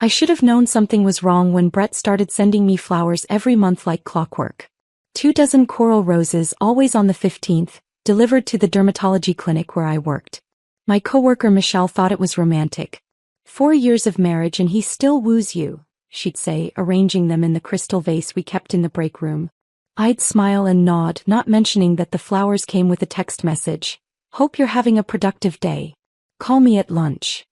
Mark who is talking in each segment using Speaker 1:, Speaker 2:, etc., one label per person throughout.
Speaker 1: I should have known something was wrong when Brett started sending me flowers every month like clockwork. 24 coral roses always on the 15th, delivered to the dermatology clinic where I worked. My coworker Michelle thought it was romantic. 4 years of marriage and he still woos you, she'd say, arranging them in the crystal vase we kept in the break room. I'd smile and nod, not mentioning that the flowers came with a text message. Hope you're having a productive day. Call me at lunch.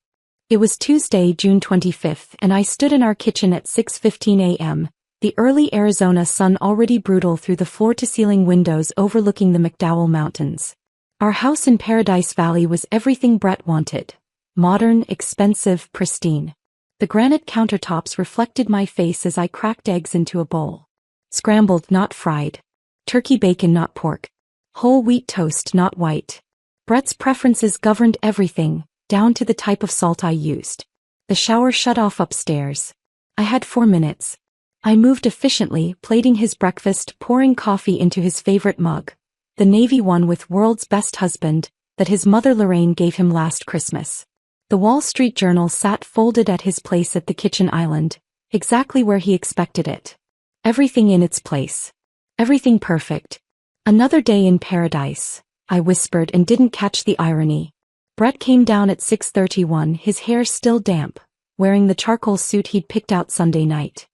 Speaker 1: It was Tuesday, June 25th, and I stood in our kitchen at 6:15 a.m., the early Arizona sun already brutal through the floor-to-ceiling windows overlooking the McDowell Mountains. Our house in Paradise Valley was everything Brett wanted. Modern, expensive, pristine. The granite countertops reflected my face as I cracked eggs into a bowl. Scrambled, not fried. Turkey bacon, not pork. Whole wheat toast, not white. Brett's preferences governed everything, down to the type of salt I used. The shower shut off upstairs. I had 4 minutes. I moved efficiently, plating his breakfast, pouring coffee into his favorite mug. The navy one with "World's Best Husband" that his mother Lorraine gave him last Christmas. The Wall Street Journal sat folded at his place at the kitchen island, exactly where he expected it. Everything in its place. Everything perfect. Another day in paradise, I whispered and didn't catch the irony. Brett came down at 6:31, his hair still damp, wearing the charcoal suit he'd picked out Sunday night.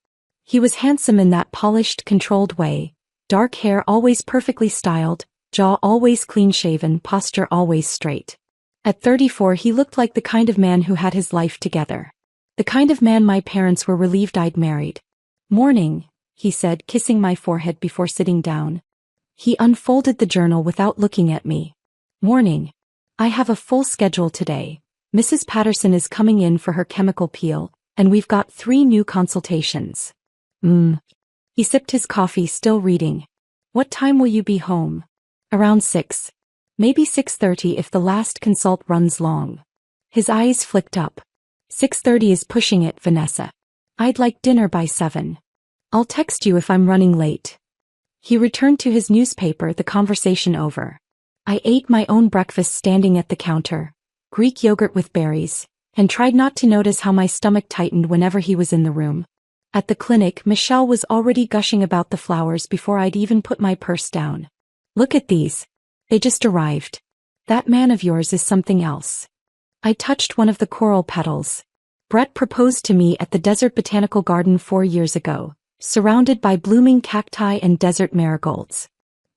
Speaker 1: He was handsome in that polished, controlled way, dark hair always perfectly styled, jaw always clean-shaven, posture always straight. At 34 he looked like the kind of man who had his life together. The kind of man my parents were relieved I'd married. "Morning," he said, kissing my forehead before sitting down. He unfolded the journal without looking at me. "Morning. I have a full schedule today. Mrs. Patterson is coming in for her chemical peel, and we've got 3 new consultations." He sipped his coffee, still reading. "What time will you be home?" "Around 6. Maybe 6:30 if the last consult runs long." His eyes flicked up. 6:30 is pushing it, Vanessa. I'd like dinner by 7. I'll text you if I'm running late. He returned to his newspaper, the conversation over. I ate my own breakfast standing at the counter, Greek yogurt with berries, and tried not to notice how my stomach tightened whenever he was in the room. At the clinic, Michelle was already gushing about the flowers before I'd even put my purse down. "Look at these. They just arrived. That man of yours is something else." I touched one of the coral petals. Brett proposed to me at the Desert Botanical Garden 4 years ago, surrounded by blooming cacti and desert marigolds.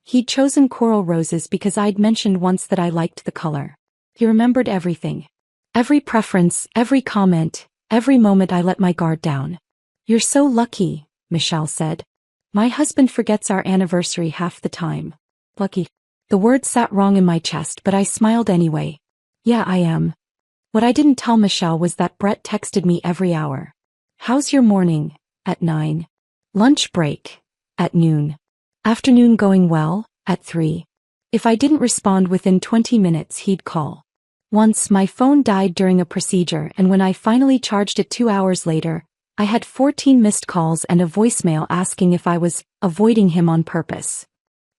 Speaker 1: He'd chosen coral roses because I'd mentioned once that I liked the color. He remembered everything. Every preference, every comment, every moment I let my guard down. "You're so lucky," Michelle said. "My husband forgets our anniversary half the time." Lucky. The word sat wrong in my chest, but I smiled anyway. "Yeah, I am." What I didn't tell Michelle was that Brett texted me every hour. "How's your morning?" At 9. "Lunch break?" At noon. "Afternoon going well?" At 3. If I didn't respond within 20 minutes, he'd call. Once my phone died during a procedure, and when I finally charged it 2 hours later, I had 14 missed calls and a voicemail asking if I was avoiding him on purpose.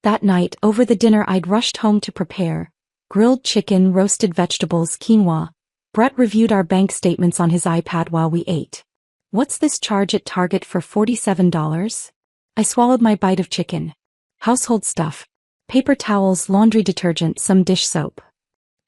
Speaker 1: That night, over the dinner I'd rushed home to prepare, grilled chicken, roasted vegetables, quinoa, Brett reviewed our bank statements on his iPad while we ate. "What's this charge at Target for $47? I swallowed my bite of chicken. "Household stuff. Paper towels, laundry detergent, some dish soap."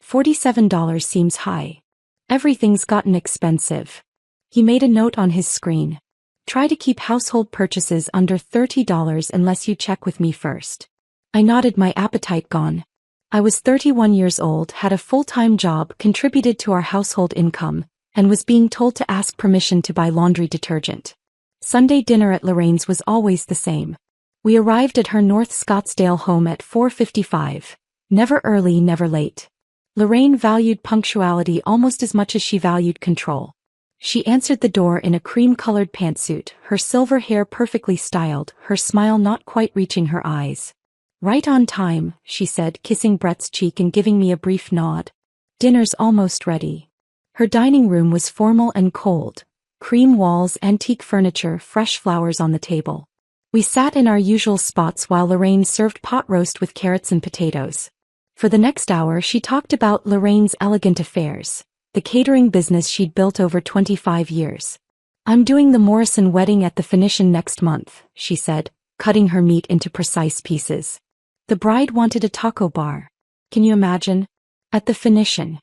Speaker 1: $47 seems high. Everything's gotten expensive. He made a note on his screen. "Try to keep household purchases under $30 unless you check with me first." I nodded, my appetite gone. I was 31 years old, had a full-time job, contributed to our household income, and was being told to ask permission to buy laundry detergent. Sunday dinner at Lorraine's was always the same. We arrived at her North Scottsdale home at 4:55. Never early, never late. Lorraine valued punctuality almost as much as she valued control. She answered the door in a cream-colored pantsuit, her silver hair perfectly styled, her smile not quite reaching her eyes. "Right on time," she said, kissing Brett's cheek and giving me a brief nod. "Dinner's almost ready." Her dining room was formal and cold. Cream walls, antique furniture, fresh flowers on the table. We sat in our usual spots while Lorraine served pot roast with carrots and potatoes. For the next hour she talked about Lorraine's elegant affairs, the catering business she'd built over 25 years. I'm doing the Morrison wedding at the Phoenician next month, she said, cutting her meat into precise pieces. The bride wanted a taco bar. Can you imagine? At the Phoenician.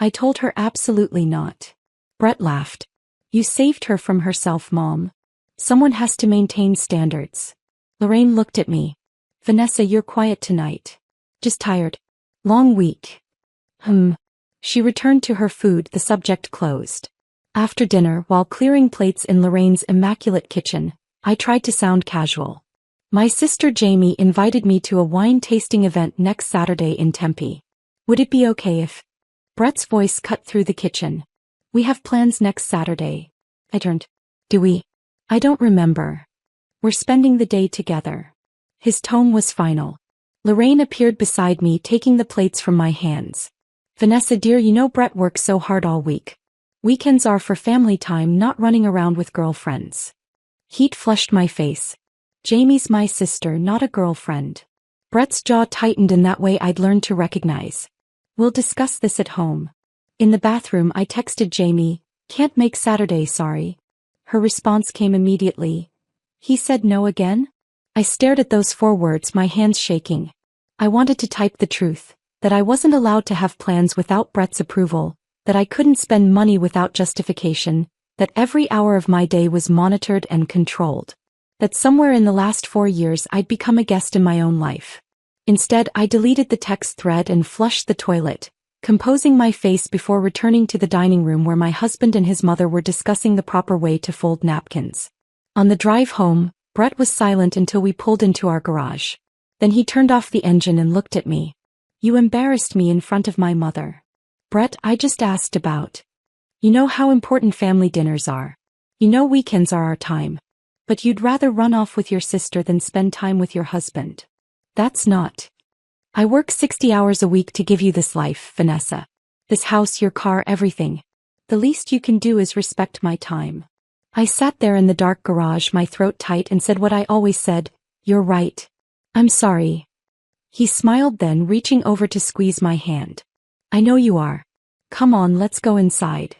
Speaker 1: I told her absolutely not. Brett laughed. You saved her from herself, Mom. Someone has to maintain standards. Lorraine looked at me. Vanessa, you're quiet tonight. Just tired. Long week. She returned to her food, the subject closed. After dinner, while clearing plates in Lorraine's immaculate kitchen, I tried to sound casual. My sister Jamie invited me to a wine tasting event next Saturday in Tempe. Would it be okay if... Brett's voice cut through the kitchen. We have plans next Saturday. I turned. Do we? I don't remember. We're spending the day together. His tone was final. Lorraine appeared beside me, taking the plates from my hands. Vanessa dear, you know Brett works so hard all week. Weekends are for family time, not running around with girlfriends. Heat flushed my face. Jamie's my sister, not a girlfriend. Brett's jaw tightened in that way I'd learned to recognize. We'll discuss this at home. In the bathroom I texted Jamie, can't make Saturday, sorry. Her response came immediately. He said no again? I stared at those 4 words, my hands shaking. I wanted to type the truth, that I wasn't allowed to have plans without Brett's approval, that I couldn't spend money without justification, that every hour of my day was monitored and controlled, that somewhere in the last 4 years I'd become a guest in my own life. Instead, I deleted the text thread and flushed the toilet, composing my face before returning to the dining room where my husband and his mother were discussing the proper way to fold napkins. On the drive home, Brett was silent until we pulled into our garage. Then he turned off the engine and looked at me. You embarrassed me in front of my mother. Brett, I just asked about. You know how important family dinners are. You know weekends are our time. But you'd rather run off with your sister than spend time with your husband. That's not. I work 60 hours a week to give you this life, Vanessa. This house, your car, everything. The least you can do is respect my time. I sat there in the dark garage, my throat tight, and said what I always said, you're right. I'm sorry. He smiled, then reaching over to squeeze my hand. I know you are. Come on, let's go inside.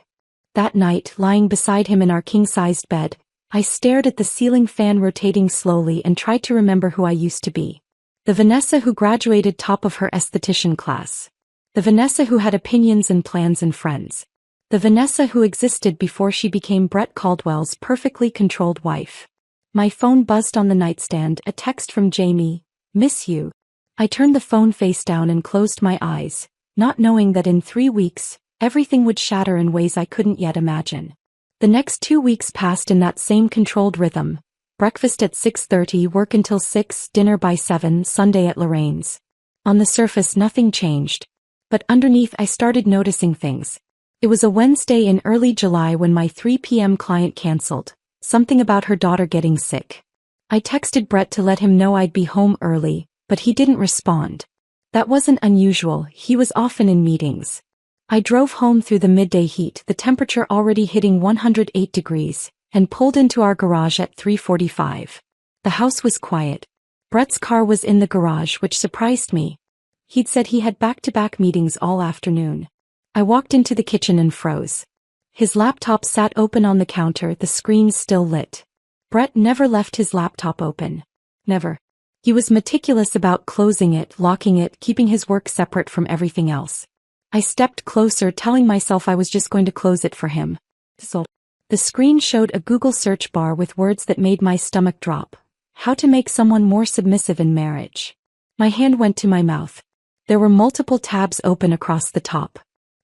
Speaker 1: That night, lying beside him in our king-sized bed, I stared at the ceiling fan rotating slowly and tried to remember who I used to be. The Vanessa who graduated top of her esthetician class. The Vanessa who had opinions and plans and friends. The Vanessa who existed before she became Brett Caldwell's perfectly controlled wife. My phone buzzed on the nightstand, a text from Jamie, miss you. I turned the phone face down and closed my eyes, not knowing that in 3 weeks, everything would shatter in ways I couldn't yet imagine. The next 2 weeks passed in that same controlled rhythm. Breakfast at 6:30, work until 6, dinner by 7, Sunday at Lorraine's. On the surface nothing changed. But underneath I started noticing things. It was a Wednesday in early July when my 3 p.m. client canceled, something about her daughter getting sick. I texted Brett to let him know I'd be home early, but he didn't respond. That wasn't unusual, he was often in meetings. I drove home through the midday heat, the temperature already hitting 108 degrees, and pulled into our garage at 3:45. The house was quiet. Brett's car was in the garage, which surprised me. He'd said he had back-to-back meetings all afternoon. I walked into the kitchen and froze. His laptop sat open on the counter, the screen still lit. Brett never left his laptop open. Never. He was meticulous about closing it, locking it, keeping his work separate from everything else. I stepped closer, telling myself I was just going to close it for him. So, the screen showed a Google search bar with words that made my stomach drop. How to make someone more submissive in marriage. My hand went to my mouth. There were multiple tabs open across the top.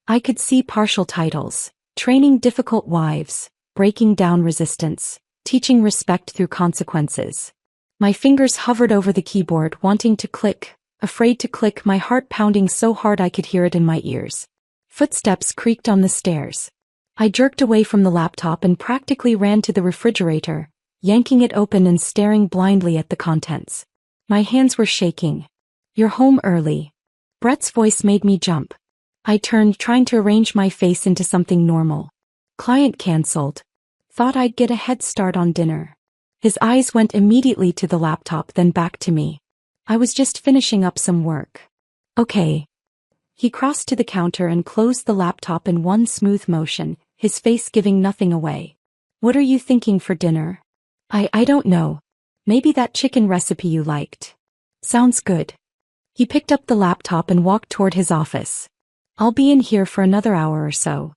Speaker 1: I could see partial titles. Training difficult wives, breaking down resistance, teaching respect through consequences. My fingers hovered over the keyboard, wanting to click, afraid to click, my heart pounding so hard I could hear it in my ears. Footsteps creaked on the stairs. I jerked away from the laptop and practically ran to the refrigerator, yanking it open and staring blindly at the contents. My hands were shaking. You're home early. Brett's voice made me jump. I turned, trying to arrange my face into something normal. Client canceled. Thought I'd get a head start on dinner. His eyes went immediately to the laptop, then back to me. I was just finishing up some work. Okay. He crossed to the counter and closed the laptop in one smooth motion, his face giving nothing away. What are you thinking for dinner? I don't know. Maybe that chicken recipe you liked. Sounds good. He picked up the laptop and walked toward his office. I'll be in here for another hour or so.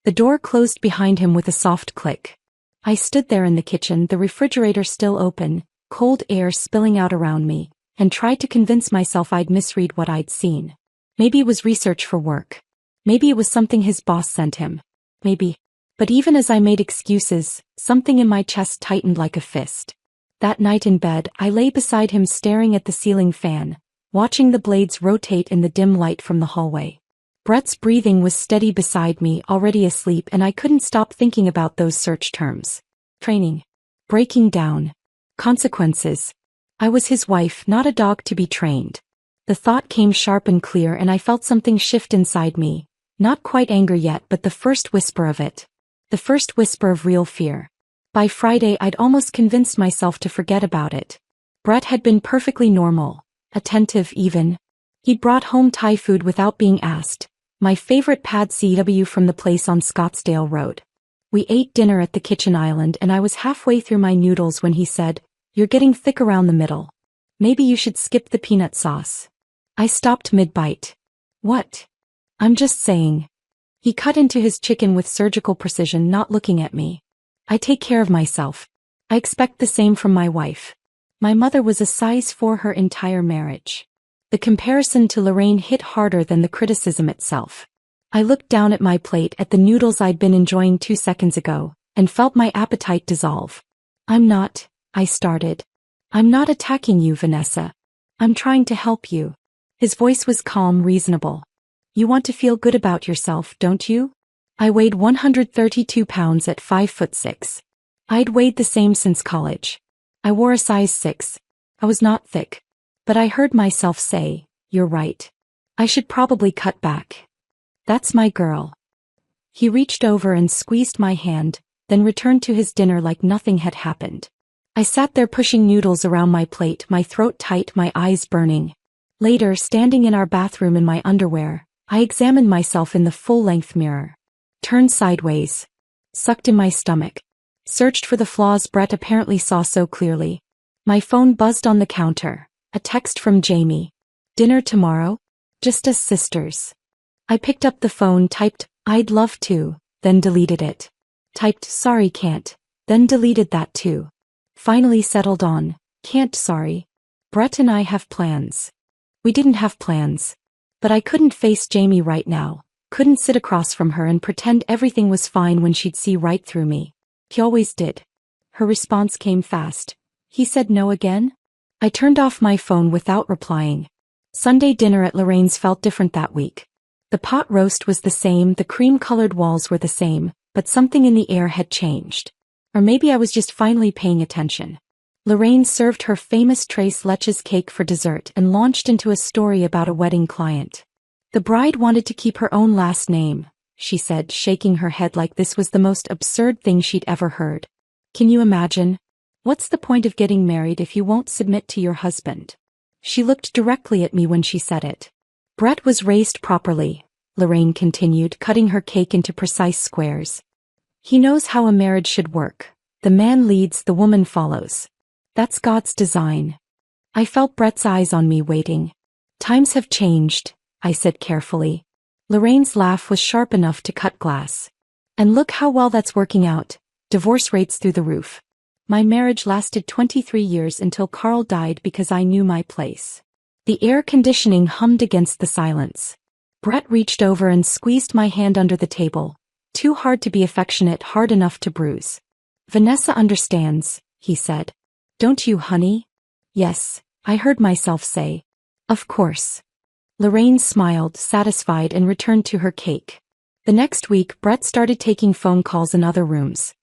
Speaker 1: The door closed behind him with a soft click. I stood there in the kitchen, the refrigerator still open, cold air spilling out around me, and tried to convince myself I'd misread what I'd seen. Maybe it was research for work. Maybe it was something his boss sent him. Maybe. But even as I made excuses, something in my chest tightened like a fist. That night in bed, I lay beside him staring at the ceiling fan, watching the blades rotate in the dim light from the hallway. Brett's breathing was steady beside me, already asleep, and I couldn't stop thinking about those search terms. Training. Breaking down. Consequences. I was his wife, not a dog to be trained. The thought came sharp and clear, and I felt something shift inside me. Not quite anger yet, but the first whisper of it. The first whisper of real fear. By Friday, I'd almost convinced myself to forget about it. Brett had been perfectly normal. Attentive even. He'd brought home Thai food without being asked. My favorite pad CW from the place on Scottsdale Road. We ate dinner at the kitchen island, and I was halfway through my noodles when he said, "You're getting thick around the middle. Maybe you should skip the peanut sauce." I stopped mid-bite. What? I'm just saying. He cut into his chicken with surgical precision, not looking at me. I take care of myself. I expect the same from my wife. My mother was a size 4 her entire marriage. The comparison to Lorraine hit harder than the criticism itself. I looked down at my plate, at the noodles I'd been enjoying 2 seconds ago, and felt my appetite dissolve. I started. I'm not attacking you, Vanessa. I'm trying to help you. His voice was calm, reasonable. You want to feel good about yourself, don't you? I weighed 132 pounds at 5'6". I'd weighed the same since college. I wore a size 6. I was not thick. But I heard myself say, "You're right. I should probably cut back. That's my girl." He reached over and squeezed my hand, then returned to his dinner like nothing had happened. I sat there pushing noodles around my plate, my throat tight, my eyes burning. Later, standing in our bathroom in my underwear, I examined myself in the full-length mirror. Turned sideways. Sucked in my stomach. Searched for the flaws Brett apparently saw so clearly. My phone buzzed on the counter. A text from Jamie. "Dinner tomorrow? Just us sisters." I picked up the phone, typed, "I'd love to," then deleted it. Typed, "Sorry, can't," then deleted that too. Finally settled on, "Can't, sorry. Brett and I have plans." We didn't have plans. But I couldn't face Jamie right now, couldn't sit across from her and pretend everything was fine when she'd see right through me. He always did. Her response came fast. "He said no again?" I turned off my phone without replying. Sunday dinner at Lorraine's felt different that week. The pot roast was the same, the cream-colored walls were the same, but something in the air had changed. Or maybe I was just finally paying attention. Lorraine served her famous tres leches cake for dessert and launched into a story about a wedding client. The bride wanted to keep her own last name, she said, shaking her head like this was the most absurd thing she'd ever heard. Can you imagine? What's the point of getting married if you won't submit to your husband? She looked directly at me when she said it. Brett was raised properly, Lorraine continued, cutting her cake into precise squares. He knows how a marriage should work. The man leads, the woman follows. That's God's design. I felt Brett's eyes on me, waiting. Times have changed, I said carefully. Lorraine's laugh was sharp enough to cut glass. And look how well that's working out. Divorce rates through the roof. My marriage lasted 23 years until Carl died because I knew my place. The air conditioning hummed against the silence. Brett reached over and squeezed my hand under the table. Too hard to be affectionate, hard enough to bruise. "Vanessa understands," he said. "Don't you, honey?" "Yes," I heard myself say. "Of course." Lorraine smiled, satisfied, and returned to her cake. The next week, Brett started taking phone calls in other rooms.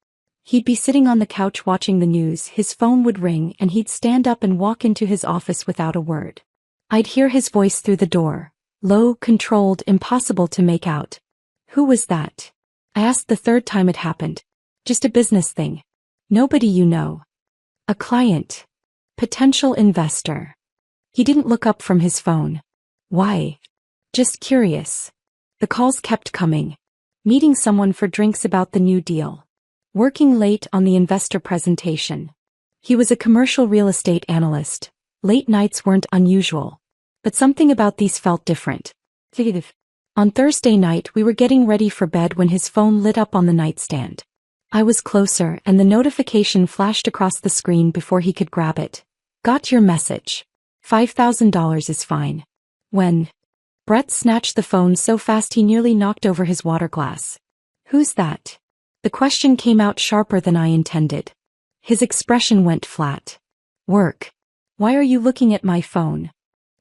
Speaker 1: He'd be sitting on the couch watching the news, his phone would ring, and he'd stand up and walk into his office without a word. I'd hear his voice through the door. Low, controlled, impossible to make out. "Who was that?" I asked the third time it happened. "Just a business thing." "Nobody you know." "A client. Potential investor." He didn't look up from his phone. "Why?" "Just curious." The calls kept coming. "Meeting someone for drinks about the new deal." working late on the investor presentation. He was a commercial real estate analyst. Late nights weren't unusual. But something about these felt different. On Thursday night we were getting ready for bed when his phone lit up on the nightstand. I was closer and the notification flashed across the screen before he could grab it. Got your message. $5,000 is fine. When? Brett snatched the phone so fast he nearly knocked over his water glass. Who's that? The question came out sharper than I intended. His expression went flat. Work. Why are you looking at my phone?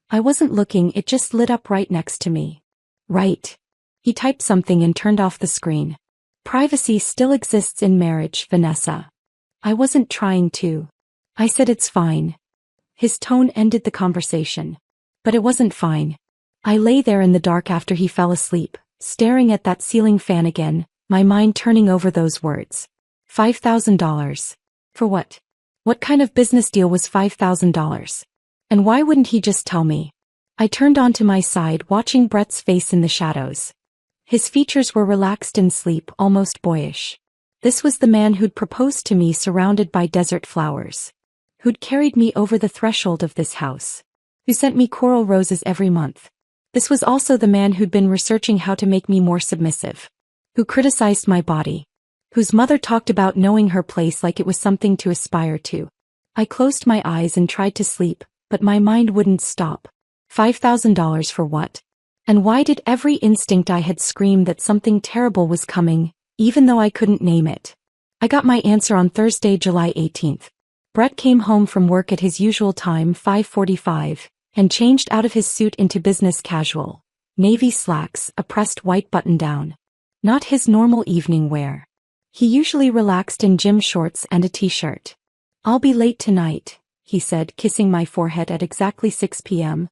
Speaker 1: I wasn't looking, it just lit up right next to me. Right. He typed something and turned off the screen. Privacy still exists in marriage, Vanessa. I wasn't trying to. I said it's fine. His tone ended the conversation. But it wasn't fine. I lay there in the dark after he fell asleep, staring at that ceiling fan again, my mind turning over those words. $5,000. For what? What kind of business deal was $5,000? And why wouldn't he just tell me? I turned onto my side, watching Brett's face in the shadows. His features were relaxed in sleep, almost boyish. This was the man who'd proposed to me surrounded by desert flowers. Who'd carried me over the threshold of this house. Who sent me coral roses every month. This was also the man who'd been researching how to make me more submissive. Who criticized my body. Whose mother talked about knowing her place like it was something to aspire to. I closed my eyes and tried to sleep, but my mind wouldn't stop. $5,000 for what? And why did every instinct I had scream that something terrible was coming, even though I couldn't name it? I got my answer on Thursday, July 18th. Brett came home from work at his usual time, 5:45, and changed out of his suit into business casual. Navy slacks, a pressed white button-down. Not his normal evening wear. He usually relaxed in gym shorts and a t-shirt. I'll be late tonight, he said, kissing my forehead at exactly 6 p.m.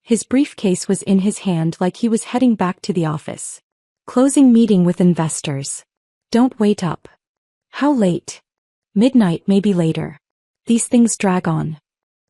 Speaker 1: His briefcase was in his hand like he was heading back to the office. Closing meeting with investors. Don't wait up. How late? Midnight, maybe later. These things drag on.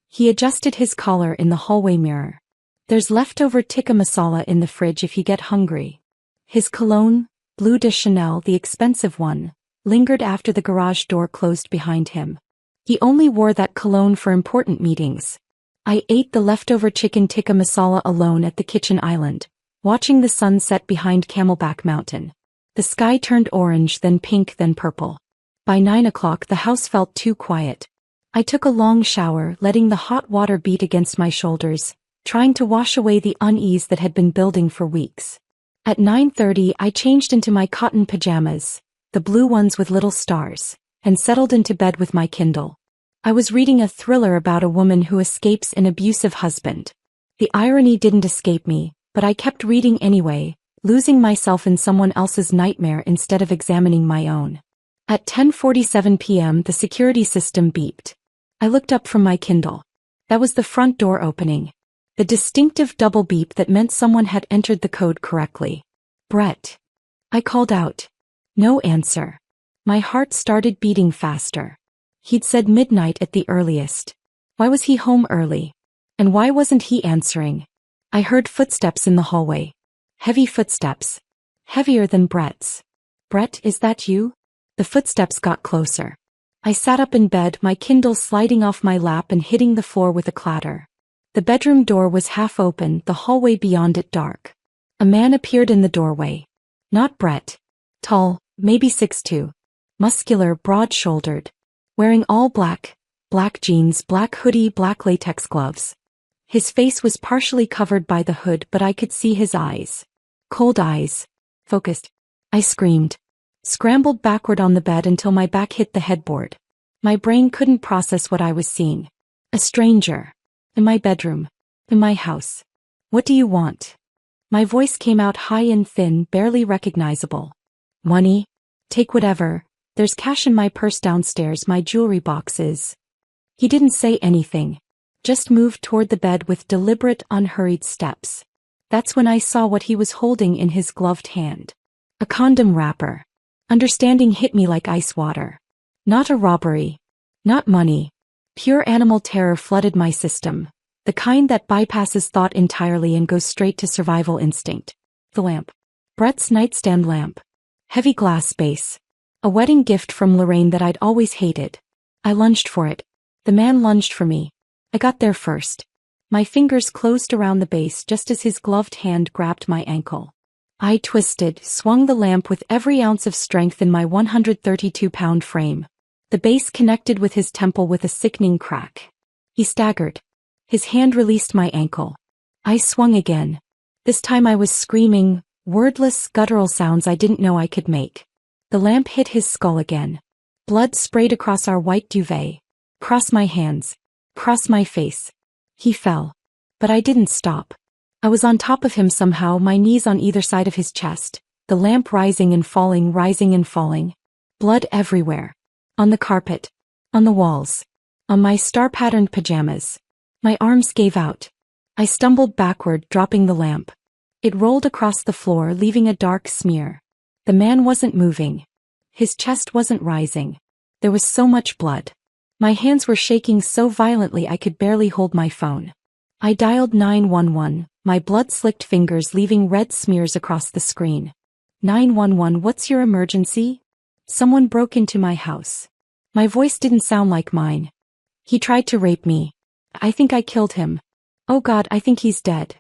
Speaker 1: He adjusted his collar in the hallway mirror. There's leftover tikka masala in the fridge if you get hungry. His cologne, Bleu de Chanel, the expensive one, lingered after the garage door closed behind him. He only wore that cologne for important meetings. I ate the leftover chicken tikka masala alone at the kitchen island, watching the sun set behind Camelback Mountain. The sky turned orange, then pink, then purple. By 9 o'clock the house felt too quiet. I took a long shower, letting the hot water beat against my shoulders, trying to wash away the unease that had been building for weeks. At 9:30 I changed into my cotton pajamas, the blue ones with little stars, and settled into bed with my Kindle. I was reading a thriller about a woman who escapes an abusive husband. The irony didn't escape me, but I kept reading anyway, losing myself in someone else's nightmare instead of examining my own. At 10:47 p.m. the security system beeped. I looked up from my Kindle. That was the front door opening. The distinctive double beep that meant someone had entered the code correctly. Brett. I called out. No answer. My heart started beating faster. He'd said midnight at the earliest. Why was he home early? And why wasn't he answering? I heard footsteps in the hallway. Heavy footsteps. Heavier than Brett's. Brett, is that you? The footsteps got closer. I sat up in bed, my Kindle sliding off my lap and hitting the floor with a clatter. The bedroom door was half open, the hallway beyond it dark. A man appeared in the doorway. Not Brett. Tall, maybe 6'2". Muscular, broad-shouldered. Wearing all black. Black jeans, black hoodie, black latex gloves. His face was partially covered by the hood, but I could see his eyes. Cold eyes. Focused. I screamed. Scrambled backward on the bed until my back hit the headboard. My brain couldn't process what I was seeing. A stranger. In my bedroom. In my house. What do you want? My voice came out high and thin, barely recognizable. Money? Take whatever. There's cash in my purse downstairs, my jewelry boxes. He didn't say anything. Just moved toward the bed with deliberate, unhurried steps. That's when I saw what he was holding in his gloved hand. A condom wrapper. Understanding hit me like ice water. Not a robbery. Not money. Pure animal terror flooded my system. The kind that bypasses thought entirely and goes straight to survival instinct. The lamp. Brett's nightstand lamp. Heavy glass base. A wedding gift from Lorraine that I'd always hated. I lunged for it. The man lunged for me. I got there first. My fingers closed around the base just as his gloved hand grabbed my ankle. I twisted, swung the lamp with every ounce of strength in my 132-pound frame. The base connected with his temple with a sickening crack. He staggered. His hand released my ankle. I swung again. This time I was screaming, wordless, guttural sounds I didn't know I could make. The lamp hit his skull again. Blood sprayed across our white duvet. Across my hands. Across my face. He fell. But I didn't stop. I was on top of him somehow, my knees on either side of his chest, the lamp rising and falling, rising and falling. Blood everywhere. On the carpet. On the walls. On my star-patterned pajamas. My arms gave out. I stumbled backward, dropping the lamp. It rolled across the floor, leaving a dark smear. The man wasn't moving. His chest wasn't rising. There was so much blood. My hands were shaking so violently I could barely hold my phone. I dialed 911, my blood-slicked fingers leaving red smears across the screen. 911, what's your emergency? Someone broke into my house. My voice didn't sound like mine. He tried to rape me. I think I killed him. Oh God, I think he's dead.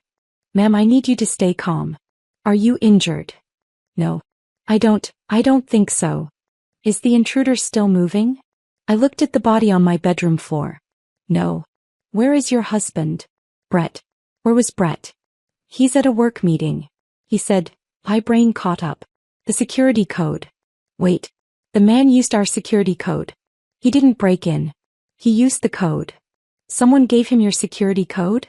Speaker 1: Ma'am, I need you to stay calm. Are you injured? No. I don't think so. Is the intruder still moving? I looked at the body on my bedroom floor. No. Where is your husband? Brett. Where was Brett? He's at a work meeting. He said. My brain caught up. The security code. Wait. The man used our security code. He didn't break in. He used the code. Someone gave him your security code?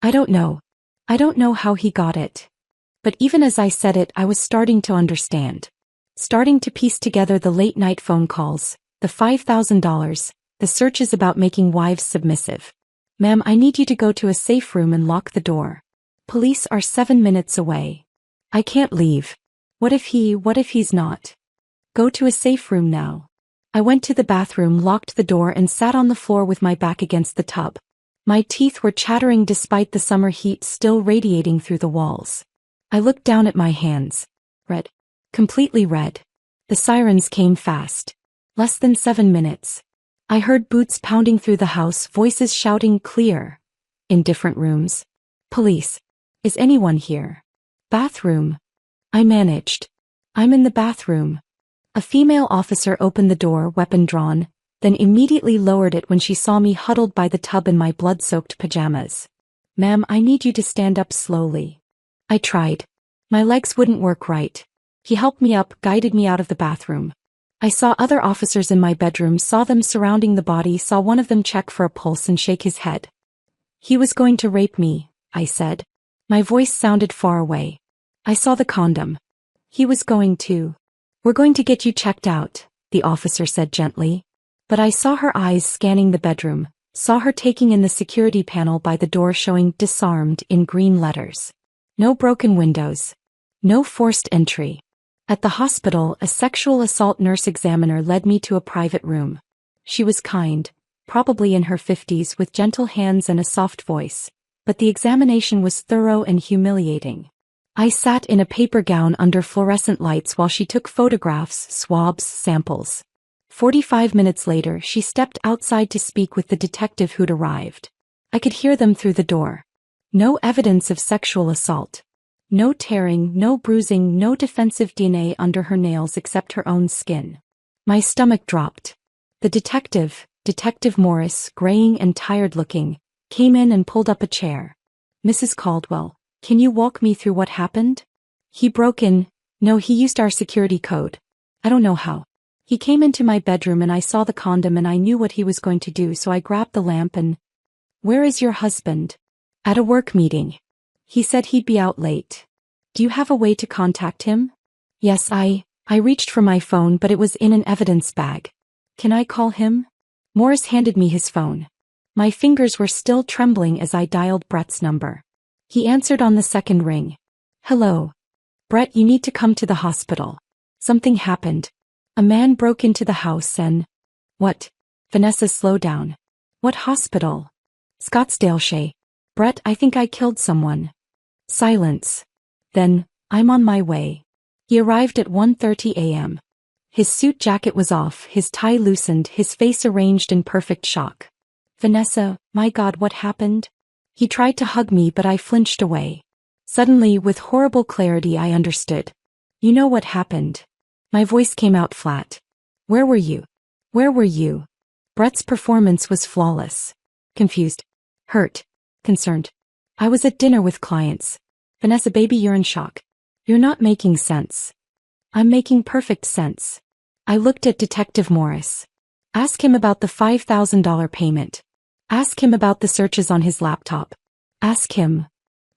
Speaker 1: I don't know. I don't know how he got it. But even as I said it, I was starting to understand. Starting to piece together the late-night phone calls, the $5,000, the searches about making wives submissive. Ma'am, I need you to go to a safe room and lock the door. Police are 7 minutes away. I can't leave. What if he's not? Go to a safe room now. I went to the bathroom, locked the door and sat on the floor with my back against the tub. My teeth were chattering despite the summer heat still radiating through the walls. I looked down at my hands. Red. Completely red. The sirens came fast. Less than 7 minutes. I heard boots pounding through the house, voices shouting clear. In different rooms. Police. Is anyone here? Bathroom. I managed. I'm in the bathroom. A female officer opened the door, weapon drawn, then immediately lowered it when she saw me huddled by the tub in my blood-soaked pajamas. Ma'am, I need you to stand up slowly. I tried. My legs wouldn't work right. He helped me up, guided me out of the bathroom. I saw other officers in my bedroom, saw them surrounding the body, saw one of them check for a pulse and shake his head. He was going to rape me, I said. My voice sounded far away. I saw the condom. He was going to. We're going to get you checked out, the officer said gently. But I saw her eyes scanning the bedroom, saw her taking in the security panel by the door showing disarmed in green letters. No broken windows. No forced entry. At the hospital, a sexual assault nurse examiner led me to a private room. She was kind, probably in her 50s with gentle hands and a soft voice, but the examination was thorough and humiliating. I sat in a paper gown under fluorescent lights while she took photographs, swabs, samples. 45 minutes later, she stepped outside to speak with the detective who'd arrived. I could hear them through the door. No evidence of sexual assault. No tearing, no bruising, no defensive DNA under her nails except her own skin. My stomach dropped. The detective, Detective Morris, graying and tired-looking, came in and pulled up a chair. Mrs. Caldwell, can you walk me through what happened? He broke in. No, he used our security code. I don't know how. He came into my bedroom and I saw the condom and I knew what he was going to do, so I grabbed the lamp and... Where is your husband? At a work meeting. He said he'd be out late. Do you have a way to contact him? Yes, I reached for my phone, but it was in an evidence bag. Can I call him? Morris handed me his phone. My fingers were still trembling as I dialed Brett's number. He answered on the second ring. Hello. Brett, you need to come to the hospital. Something happened. A man broke into the house and... What? Vanessa, slow down. What hospital? Scottsdale, Shay. Brett, I think I killed someone. Silence. Then, I'm on my way. He arrived at 1:30 a.m. His suit jacket was off, his tie loosened, his face arranged in perfect shock. Vanessa, my God, what happened? He tried to hug me, but I flinched away. Suddenly, with horrible clarity, I understood. You know what happened? My voice came out flat. Where were you? Where were you? Brett's performance was flawless. Confused. Hurt. Concerned. I was at dinner with clients. Vanessa, baby, you're in shock. You're not making sense. I'm making perfect sense. I looked at Detective Morris. Ask him about the $5,000 payment. Ask him about the searches on his laptop. Ask him.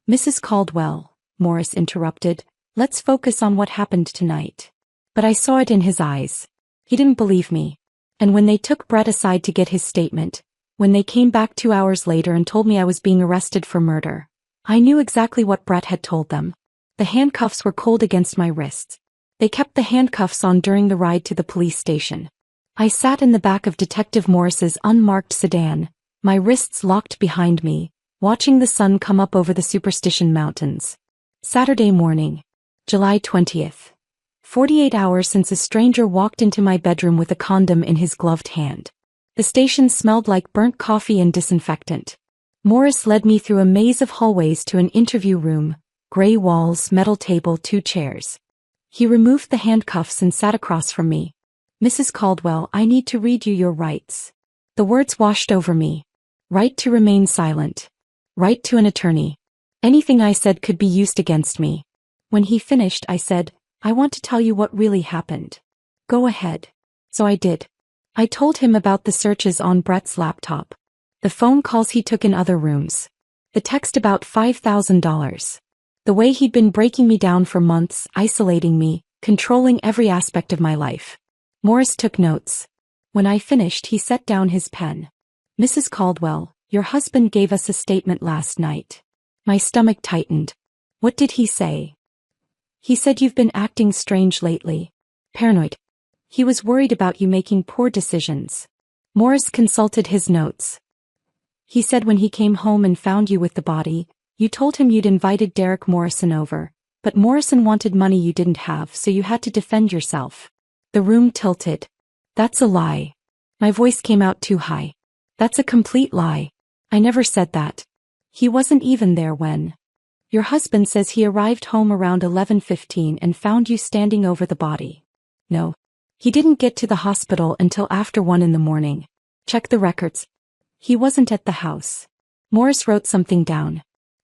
Speaker 1: Mrs. Caldwell, Morris interrupted, let's focus on what happened tonight. But I saw it in his eyes. He didn't believe me. And when they took Brett aside to get his statement, when they came back 2 hours later and told me I was being arrested for murder, I knew exactly what Brett had told them. The handcuffs were cold against my wrists. They kept the handcuffs on during the ride to the police station. I sat in the back of Detective Morris's unmarked sedan, my wrists locked behind me, watching the sun come up over the Superstition Mountains. Saturday morning, July 20th. 48 hours since a stranger walked into my bedroom with a condom in his gloved hand. The station smelled like burnt coffee and disinfectant. Morris led me through a maze of hallways to an interview room, gray walls, metal table, 2 chairs. He removed the handcuffs and sat across from me. Mrs. Caldwell, I need to read you your rights. The words washed over me. Right to remain silent. Right to an attorney. Anything I said could be used against me. When he finished, I said, I want to tell you what really happened. Go ahead. So I did. I told him about the searches on Brett's laptop. The phone calls he took in other rooms. The text about $5,000. The way he'd been breaking me down for months, isolating me, controlling every aspect of my life. Morris took notes. When I finished, he set down his pen. Mrs. Caldwell, your husband gave us a statement last night. My stomach tightened. What did he say? He said you've been acting strange lately. Paranoid. He was worried about you making poor decisions. Morris consulted his notes. He said when he came home and found you with the body, you told him you'd invited Derek Morrison over, but Morrison wanted money you didn't have, so you had to defend yourself. The room tilted. That's a lie. My voice came out too high. That's a complete lie. I never said that. He wasn't even there when. Your husband says he arrived home around 11:15 and found you standing over the body. No. He didn't get to the hospital until after 1 in the morning. Check the records. He wasn't at the house. Morris wrote something down.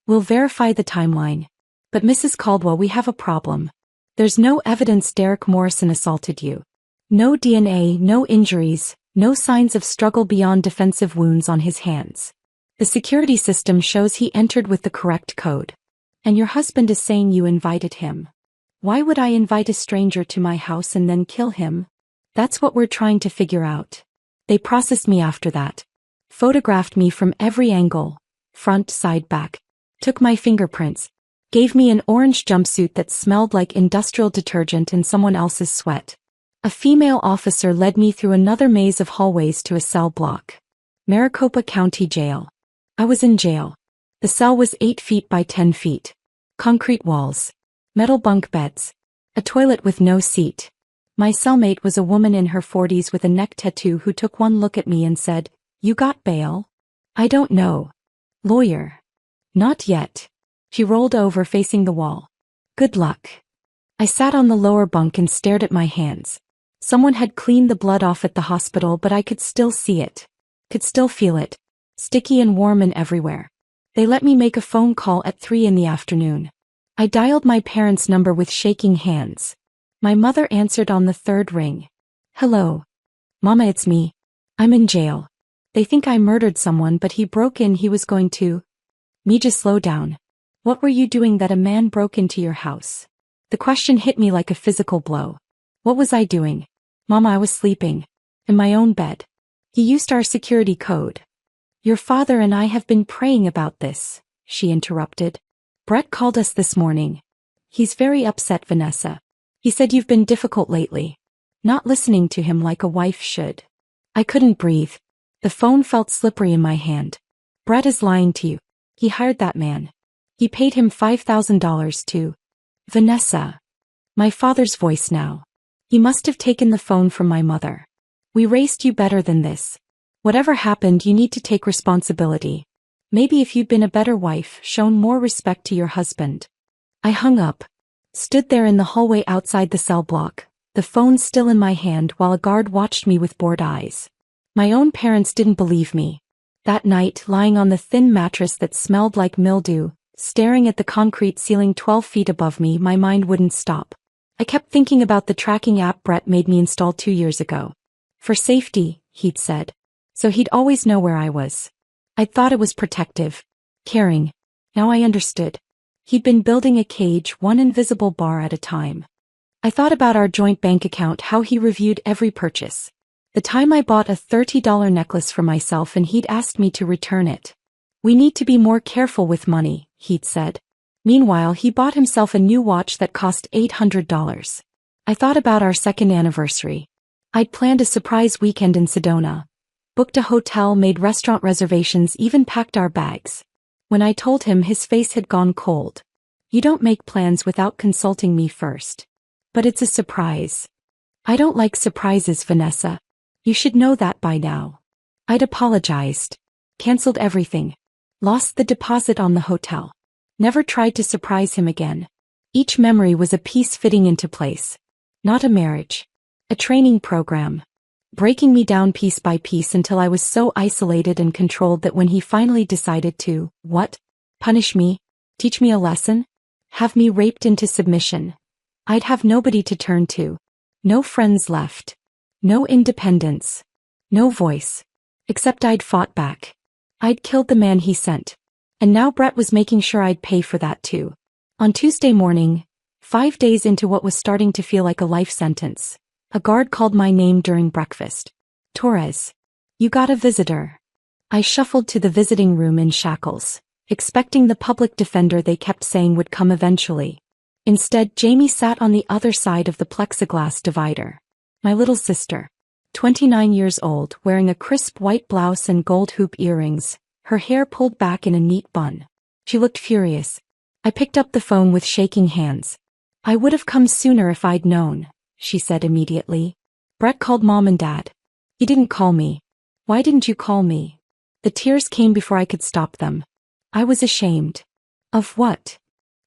Speaker 1: We'll verify the timeline. But Mrs. Caldwell, we have a problem. There's no evidence Derek Morrison assaulted you. No DNA, no injuries, no signs of struggle beyond defensive wounds on his hands. The security system shows he entered with the correct code. And your husband is saying you invited him. Why would I invite a stranger to my house and then kill him? That's what we're trying to figure out. They processed me after that. Photographed me from every angle, front, side, back. Took my fingerprints. Gave me an orange jumpsuit that smelled like industrial detergent and someone else's sweat. A female officer led me through another maze of hallways to a cell block. Maricopa County Jail. I was in jail. The cell was 8 feet by 10 feet. Concrete walls. Metal bunk beds. A toilet with no seat. My cellmate was a woman in her 40s with a neck tattoo who took one look at me and said, You got bail? I don't know. Lawyer. Not yet. She rolled over facing the wall. Good luck. I sat on the lower bunk and stared at my hands. Someone had cleaned the blood off at the hospital, but I could still see it. Could still feel it. Sticky and warm and everywhere. They let me make a phone call at 3 in the afternoon. I dialed my parents' number with shaking hands. My mother answered on the 3rd ring. Hello. Mama, it's me. I'm in jail. They think I murdered someone, but he broke in. He was going to. Me, just slow down. What were you doing that a man broke into your house? The question hit me like a physical blow. What was I doing? Mama, I was sleeping. In my own bed. He used our security code. Your father and I have been praying about this, she interrupted. Brett called us this morning. He's very upset, Vanessa. He said you've been difficult lately. Not listening to him like a wife should. I couldn't breathe. The phone felt slippery in my hand. Brett is lying to you. He hired that man. He paid him $5,000 to. Vanessa. My father's voice now. You must have taken the phone from my mother. We raised you better than this. Whatever happened, you need to take responsibility. Maybe if you'd been a better wife, shown more respect to your husband. I hung up. Stood there in the hallway outside the cell block, the phone still in my hand while a guard watched me with bored eyes. My own parents didn't believe me. That night, lying on the thin mattress that smelled like mildew, staring at the concrete ceiling 12 feet above me, my mind wouldn't stop. I kept thinking about the tracking app Brett made me install 2 years ago. For safety, he'd said. So he'd always know where I was. I'd thought it was protective, caring. Now I understood. He'd been building a cage, one invisible bar at a time. I thought about our joint bank account, how he reviewed every purchase. The time I bought a $30 necklace for myself and he'd asked me to return it. We need to be more careful with money, he'd said. Meanwhile, he bought himself a new watch that cost $800. I thought about our second anniversary. I'd planned a surprise weekend in Sedona. Booked a hotel, made restaurant reservations, even packed our bags. When I told him, his face had gone cold. You don't make plans without consulting me first. But it's a surprise. I don't like surprises, Vanessa. You should know that by now. I'd apologized. Canceled everything. Lost the deposit on the hotel. Never tried to surprise him again. Each memory was a piece fitting into place. Not a marriage. A training program. Breaking me down piece by piece until I was so isolated and controlled that when he finally decided to, what? Punish me? Teach me a lesson? Have me raped into submission? I'd have nobody to turn to. No friends left. No independence. No voice. Except I'd fought back. I'd killed the man he sent. And now Brett was making sure I'd pay for that too. On Tuesday morning, 5 days into what was starting to feel like a life sentence, a guard called my name during breakfast. Torres. You got a visitor. I shuffled to the visiting room in shackles, expecting the public defender they kept saying would come eventually. Instead, Jamie sat on the other side of the plexiglass divider. My little sister. 29 years old, wearing a crisp white blouse and gold hoop earrings, her hair pulled back in a neat bun. She looked furious. I picked up the phone with shaking hands. I would have come sooner if I'd known, she said immediately. Brett called Mom and Dad. He didn't call me. Why didn't you call me? The tears came before I could stop them. I was ashamed. Of what?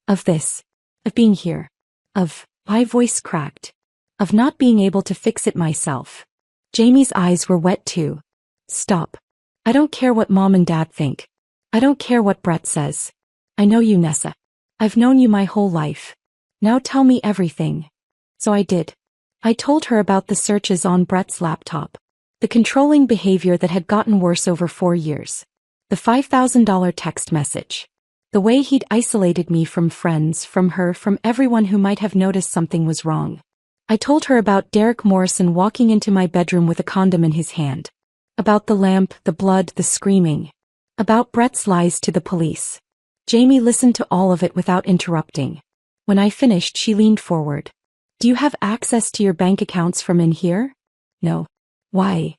Speaker 1: Of this. Of being here. Of, my voice cracked. Of not being able to fix it myself. Jamie's eyes were wet too. Stop. I don't care what Mom and Dad think. I don't care what Brett says. I know you, Nessa. I've known you my whole life. Now tell me everything. So I did. I told her about the searches on Brett's laptop. The controlling behavior that had gotten worse over 4 years. The $5,000 text message. The way he'd isolated me from friends, from her, from everyone who might have noticed something was wrong. I told her about Derek Morrison walking into my bedroom with a condom in his hand. About the lamp, the blood, the screaming. About Brett's lies to the police. Jamie listened to all of it without interrupting. When I finished, she leaned forward. Do you have access to your bank accounts from in here? No. Why?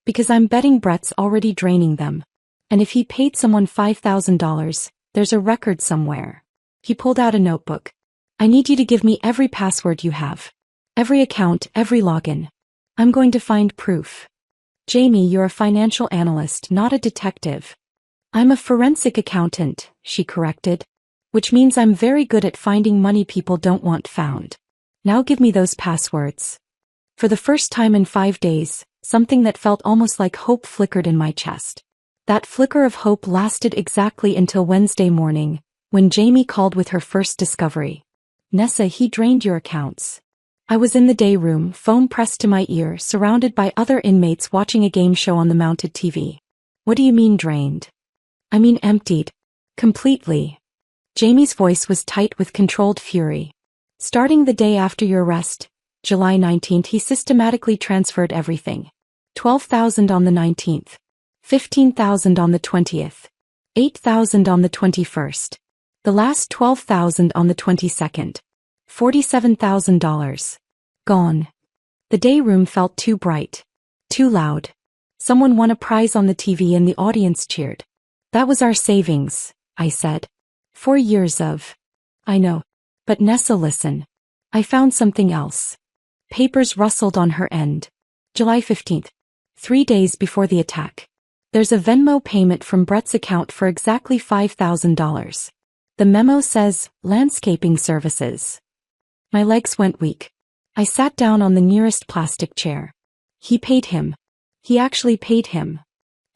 Speaker 1: Because I'm betting Brett's already draining them. And if he paid someone $5,000, there's a record somewhere. He pulled out a notebook. I need you to give me every password you have. Every account, every login. I'm going to find proof. Jamie, you're a financial analyst, not a detective. I'm a forensic accountant, she corrected. Which means I'm very good at finding money people don't want found. Now give me those passwords. For the first time in 5 days, something that felt almost like hope flickered in my chest. That flicker of hope lasted exactly until Wednesday morning, when Jamie called with her first discovery. Nessa, he drained your accounts. I was in the day room, phone pressed to my ear, surrounded by other inmates watching a game show on the mounted TV. What do you mean drained? I mean emptied. Completely. Jamie's voice was tight with controlled fury. Starting the day after your arrest, July 19th, he systematically transferred everything. $12,000 on the 19th. $15,000 on the 20th. $8,000 on the 21st. The last $12,000 on the 22nd. $47,000. Gone. The day room felt too bright. Too loud. Someone won a prize on the TV and the audience cheered. That was our savings, I said. 4 years of. I know. But Nessa, listen. I found something else. Papers rustled on her end. July 15th. 3 days before the attack. There's a Venmo payment from Brett's account for exactly $5,000. The memo says, landscaping services. My legs went weak. I sat down on the nearest plastic chair. He paid him. He actually paid him.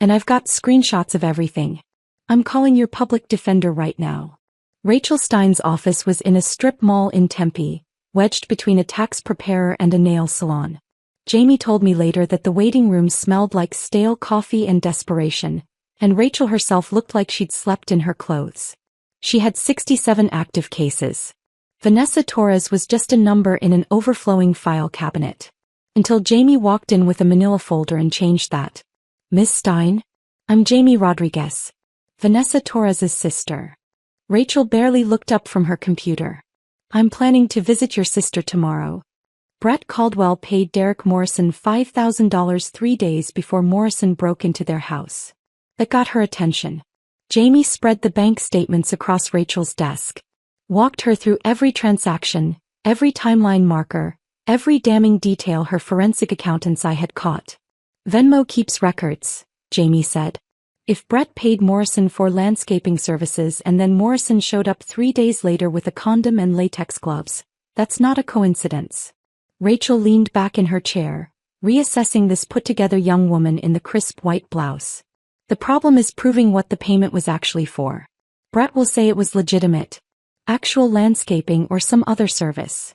Speaker 1: And I've got screenshots of everything. I'm calling your public defender right now. Rachel Stein's office was in a strip mall in Tempe, wedged between a tax preparer and a nail salon. Jamie told me later that the waiting room smelled like stale coffee and desperation, and Rachel herself looked like she'd slept in her clothes. She had 67 active cases. Vanessa Torres was just a number in an overflowing file cabinet. Until Jamie walked in with a manila folder and changed that. Miss Stein? I'm Jamie Rodriguez. Vanessa Torres's sister. Rachel barely looked up from her computer. I'm planning to visit your sister tomorrow. Brett Caldwell paid Derek Morrison $5,000 3 days before Morrison broke into their house. That got her attention. Jamie spread the bank statements across Rachel's desk. Walked her through every transaction, every timeline marker, every damning detail her forensic accountant's eye had caught. Venmo keeps records, Jamie said. If Brett paid Morrison for landscaping services and then Morrison showed up 3 days later with a condom and latex gloves, that's not a coincidence. Rachel leaned back in her chair, reassessing this put-together young woman in the crisp white blouse. The problem is proving what the payment was actually for. Brett will say it was legitimate. Actual landscaping or some other service.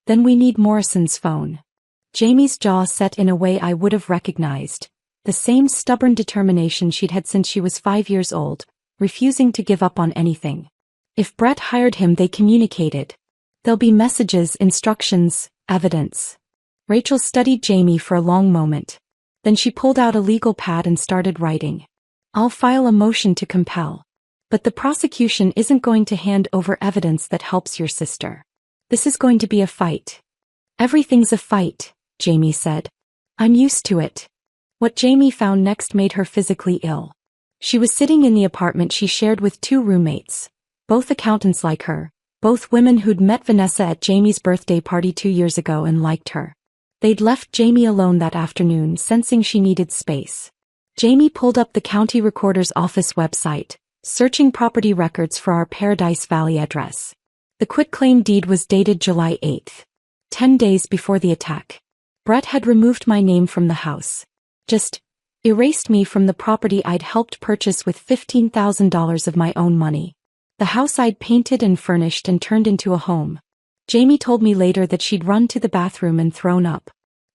Speaker 1: Then we need Morrison's phone. Jamie's jaw set in a way I would have recognized. The same stubborn determination she'd had since she was 5 years old, refusing to give up on anything. If Brett hired him, they communicated. There'll be messages, instructions, evidence. Rachel studied Jamie for a long moment. Then she pulled out a legal pad and started writing. I'll file a motion to compel. But the prosecution isn't going to hand over evidence that helps your sister. This is going to be a fight. Everything's a fight, Jamie said. I'm used to it. What Jamie found next made her physically ill. She was sitting in the apartment she shared with 2 roommates, both accountants like her, both women who'd met Vanessa at Jamie's birthday party 2 years ago and liked her. They'd left Jamie alone that afternoon, sensing she needed space. Jamie pulled up the county recorder's office website, searching property records for our Paradise Valley address. The quitclaim deed was dated July 8th, 10 days before the attack. Brett had removed my name from the house. Just erased me from the property I'd helped purchase with $15,000 of my own money. The house I'd painted and furnished and turned into a home. Jamie told me later that she'd run to the bathroom and thrown up.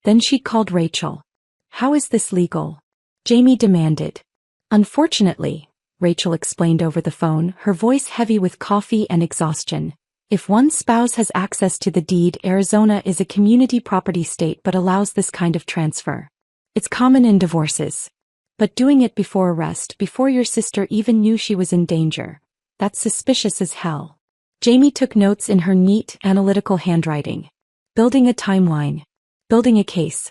Speaker 1: Then she'd called Rachel. How is this legal? Jamie demanded. Unfortunately, Rachel explained over the phone, her voice heavy with coffee and exhaustion. If one spouse has access to the deed, Arizona is a community property state but allows this kind of transfer. It's common in divorces. But doing it before arrest, before your sister even knew she was in danger, that's suspicious as hell. Jamie took notes in her neat, analytical handwriting. Building a timeline. Building a case.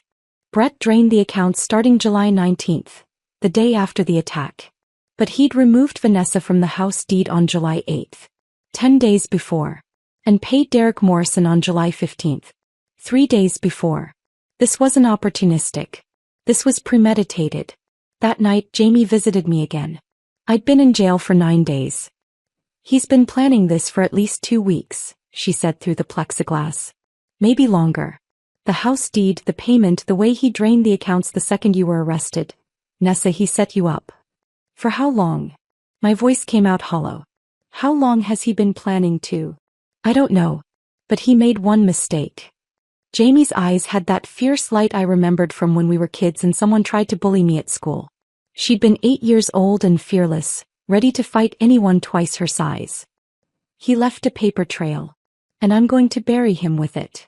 Speaker 1: Brett drained the accounts starting July 19th, the day after the attack. But he'd removed Vanessa from the house deed on July 8th, 10 days before, and paid Derek Morrison on July 15th, 3 days before. This wasn't opportunistic. This was premeditated. That night, Jamie visited me again. I'd been in jail for 9 days. He's been planning this for at least 2 weeks, she said through the plexiglass. Maybe longer. The house deed, the payment, the way he drained the accounts the second you were arrested. Nessa, he set you up. For how long? My voice came out hollow. How long has he been planning to? I don't know. But he made one mistake. Jamie's eyes had that fierce light I remembered from when we were kids and someone tried to bully me at school. She'd been 8 years old and fearless, ready to fight anyone twice her size. He left a paper trail. And I'm going to bury him with it.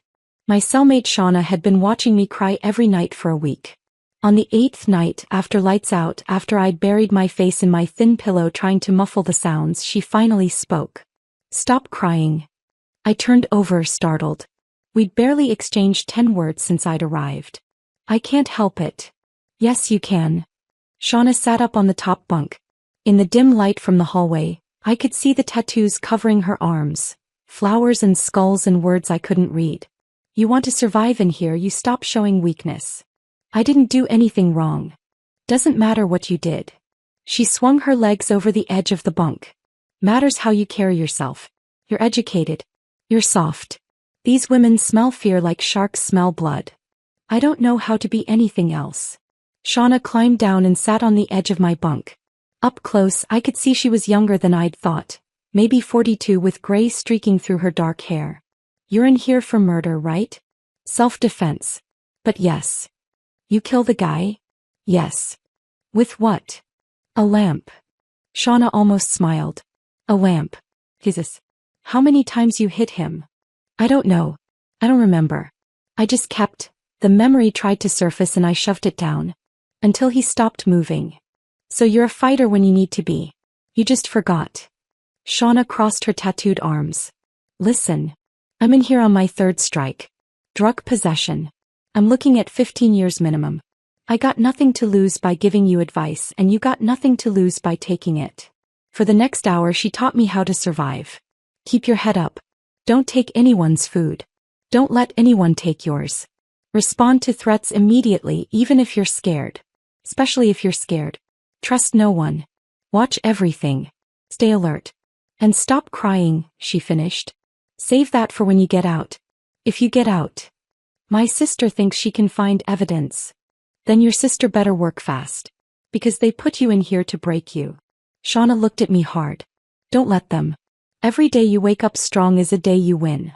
Speaker 1: My cellmate Shauna had been watching me cry every night for a week. On the 8th night, after lights out, after I'd buried my face in my thin pillow trying to muffle the sounds, she finally spoke. Stop crying. I turned over, startled. We'd barely exchanged 10 words since I'd arrived. I can't help it. Yes, you can. Shauna sat up on the top bunk. In the dim light from the hallway, I could see the tattoos covering her arms, flowers and skulls and words I couldn't read. You want to survive in here, you stop showing weakness. I didn't do anything wrong. Doesn't matter what you did. She swung her legs over the edge of the bunk. Matters how you carry yourself. You're educated. You're soft. These women smell fear like sharks smell blood. I don't know how to be anything else. Shauna climbed down and sat on the edge of my bunk. Up close, I could see she was younger than I'd thought. Maybe 42 with gray streaking through her dark hair. You're in here for murder, right? Self-defense. But yes. You kill the guy? Yes. With what? A lamp. Shauna almost smiled. A lamp. Jesus. How many times you hit him? I don't know. I don't remember. I just kept. The memory tried to surface and I shoved it down. Until he stopped moving. So you're a fighter when you need to be. You just forgot. Shauna crossed her tattooed arms. Listen. I'm in here on my third strike. Drug possession. I'm looking at 15 years minimum. I got nothing to lose by giving you advice and you got nothing to lose by taking it. For the next hour she taught me how to survive. Keep your head up. Don't take anyone's food. Don't let anyone take yours. Respond to threats immediately even if you're scared. Especially if you're scared. Trust no one. Watch everything. Stay alert. And stop crying, she finished. Save that for when you get out. If you get out. My sister thinks she can find evidence. Then your sister better work fast. Because they put you in here to break you. Shauna looked at me hard. Don't let them. Every day you wake up strong is a day you win.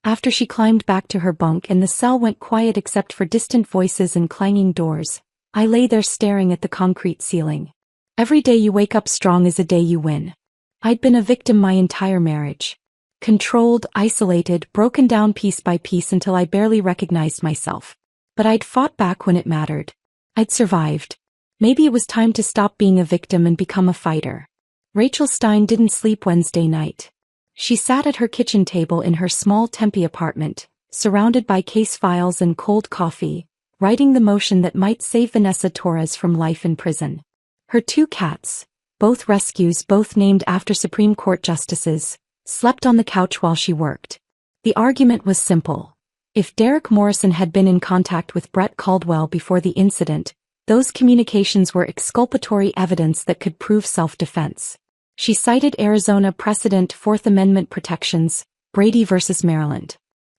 Speaker 1: After she climbed back to her bunk and the cell went quiet except for distant voices and clanging doors, I lay there staring at the concrete ceiling. Every day you wake up strong is a day you win. I'd been a victim my entire marriage. Controlled, isolated, broken down piece by piece until I barely recognized myself. But I'd fought back when it mattered. I'd survived. Maybe it was time to stop being a victim and become a fighter. Rachel Stein didn't sleep Wednesday night. She sat at her kitchen table in her small Tempe apartment, surrounded by case files and cold coffee, writing the motion that might save Vanessa Torres from life in prison. Her 2 cats, both rescues, both named after Supreme Court justices, slept on the couch while she worked. The argument was simple. If Derek Morrison had been in contact with Brett Caldwell before the incident, those communications were exculpatory evidence that could prove self-defense. She cited Arizona precedent Fourth Amendment protections, Brady versus Maryland.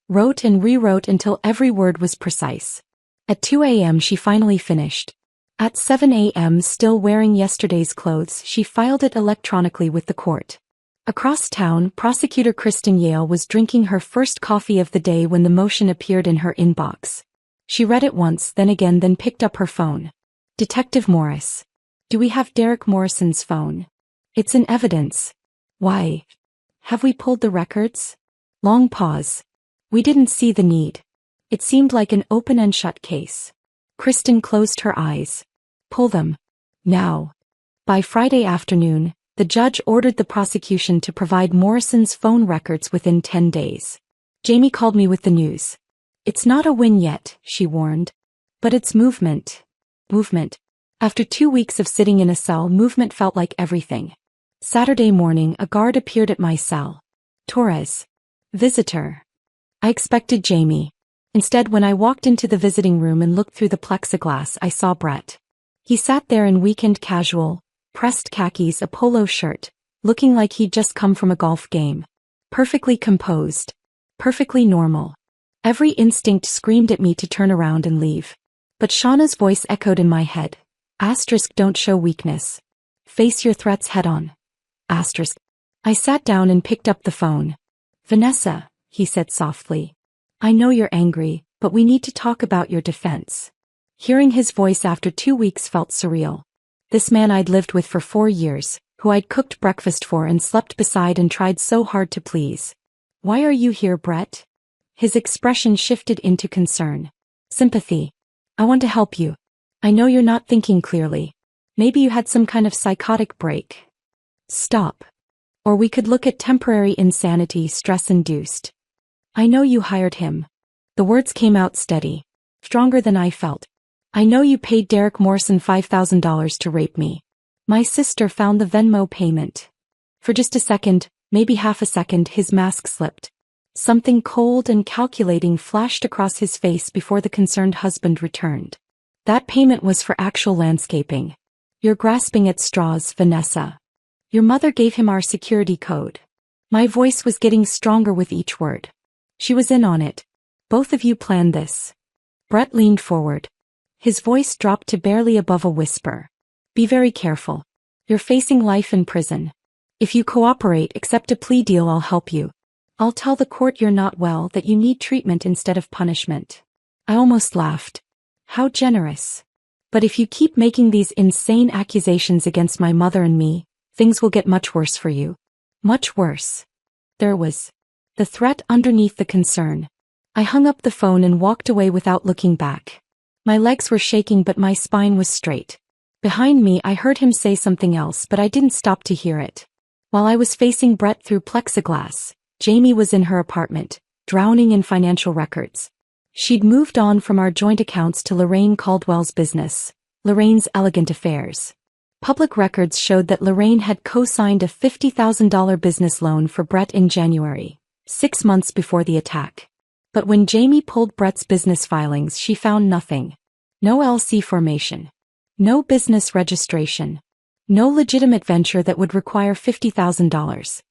Speaker 1: Wrote and rewrote until every word was precise. At 2 a.m. she finally finished. At 7 a.m. still wearing yesterday's clothes she filed it electronically with the court. Across town, prosecutor Kristen Yale was drinking her first coffee of the day when the motion appeared in her inbox. She read it once, then again, then picked up her phone. Detective Morris. Do we have Derek Morrison's phone? It's in evidence. Why? Have we pulled the records? Long pause. We didn't see the need. It seemed like an open and shut case. Kristen closed her eyes. Pull them. Now. By Friday afternoon, the judge ordered the prosecution to provide Morrison's phone records within 10 days. Jamie called me with the news. It's not a win yet, she warned. But it's movement. Movement. After 2 weeks of sitting in a cell, movement felt like everything. Saturday morning, a guard appeared at my cell. Torres. Visitor. I expected Jamie. Instead, when I walked into the visiting room and looked through the plexiglass, I saw Brett. He sat there in weekend casual, pressed khakis, a polo shirt, looking like he'd just come from a golf game. Perfectly composed. Perfectly normal. Every instinct screamed at me to turn around and leave. But Shauna's voice echoed in my head. Asterisk, don't show weakness. Face your threats head on. Asterisk. I sat down and picked up the phone. Vanessa, he said softly. I know you're angry, but we need to talk about your defense. Hearing his voice after 2 weeks felt surreal. This man I'd lived with for 4 years, who I'd cooked breakfast for and slept beside and tried so hard to please. Why are you here, Brett? His expression shifted into concern. Sympathy. I want to help you. I know you're not thinking clearly. Maybe you had some kind of psychotic break. Stop. Or we could look at temporary insanity, stress-induced. I know you hired him. The words came out steady. Stronger than I felt. I know you paid Derek Morrison $5,000 to rape me. My sister found the Venmo payment. For just a second, maybe half a second, his mask slipped. Something cold and calculating flashed across his face before the concerned husband returned. That payment was for actual landscaping. You're grasping at straws, Vanessa. Your mother gave him our security code. My voice was getting stronger with each word. She was in on it. Both of you planned this. Brett leaned forward. His voice dropped to barely above a whisper. Be very careful. You're facing life in prison. If you cooperate, accept a plea deal, I'll help you. I'll tell the court you're not well, that you need treatment instead of punishment. I almost laughed. How generous. But if you keep making these insane accusations against my mother and me, things will get much worse for you. Much worse. There was the threat underneath the concern. I hung up the phone and walked away without looking back. My legs were shaking but my spine was straight. Behind me I heard him say something else, but I didn't stop to hear it. While I was facing Brett through plexiglass, Jamie was in her apartment, drowning in financial records. She'd moved on from our joint accounts to Lorraine Caldwell's business, Lorraine's Elegant Affairs. Public records showed that Lorraine had co-signed a $50,000 business loan for Brett in January, 6 months before the attack. But when Jamie pulled Brett's business filings, she found nothing. No LC formation. No business registration. No legitimate venture that would require $50,000.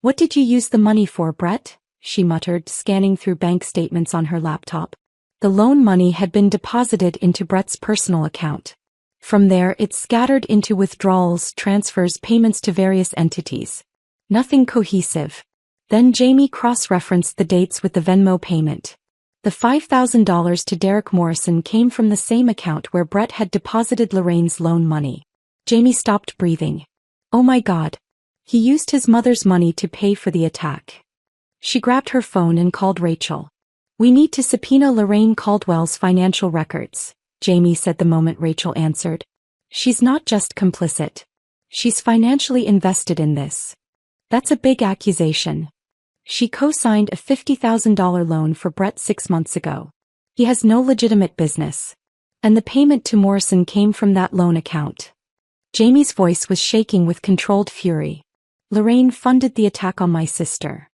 Speaker 1: What did you use the money for, Brett? She muttered, scanning through bank statements on her laptop. The loan money had been deposited into Brett's personal account. From there, it scattered into withdrawals, transfers, payments to various entities. Nothing cohesive. Then Jamie cross-referenced the dates with the Venmo payment. The $5,000 to Derek Morrison came from the same account where Brett had deposited Lorraine's loan money. Jamie stopped breathing. Oh my God. He used his mother's money to pay for the attack. She grabbed her phone and called Rachel. We need to subpoena Lorraine Caldwell's financial records, Jamie said the moment Rachel answered. She's not just complicit. She's financially invested in this. That's a big accusation. She co-signed a $50,000 loan for Brett 6 months ago. He has no legitimate business. And the payment to Morrison came from that loan account. Jamie's voice was shaking with controlled fury. Lorraine funded the attack on my sister.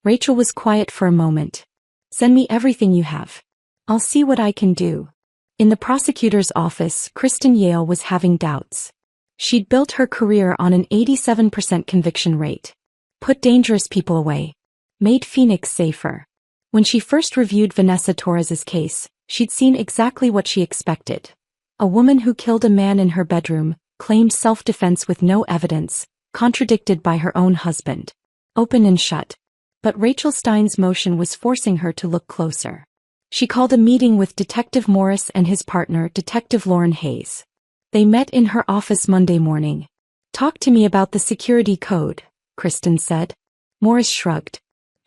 Speaker 1: Rachel was quiet for a moment. Send me everything you have. I'll see what I can do. In the prosecutor's office, Kristen Yale was having doubts. She'd built her career on an 87% conviction rate. Put dangerous people away. Made Phoenix safer. When she first reviewed Vanessa Torres's case, she'd seen exactly what she expected. A woman who killed a man in her bedroom, claimed self-defense with no evidence, contradicted by her own husband. Open and shut. But Rachel Stein's motion was forcing her to look closer. She called a meeting with Detective Morris and his partner, Detective Lauren Hayes. They met in her office Monday morning. Talk to me about the security code, Kristen said. Morris shrugged.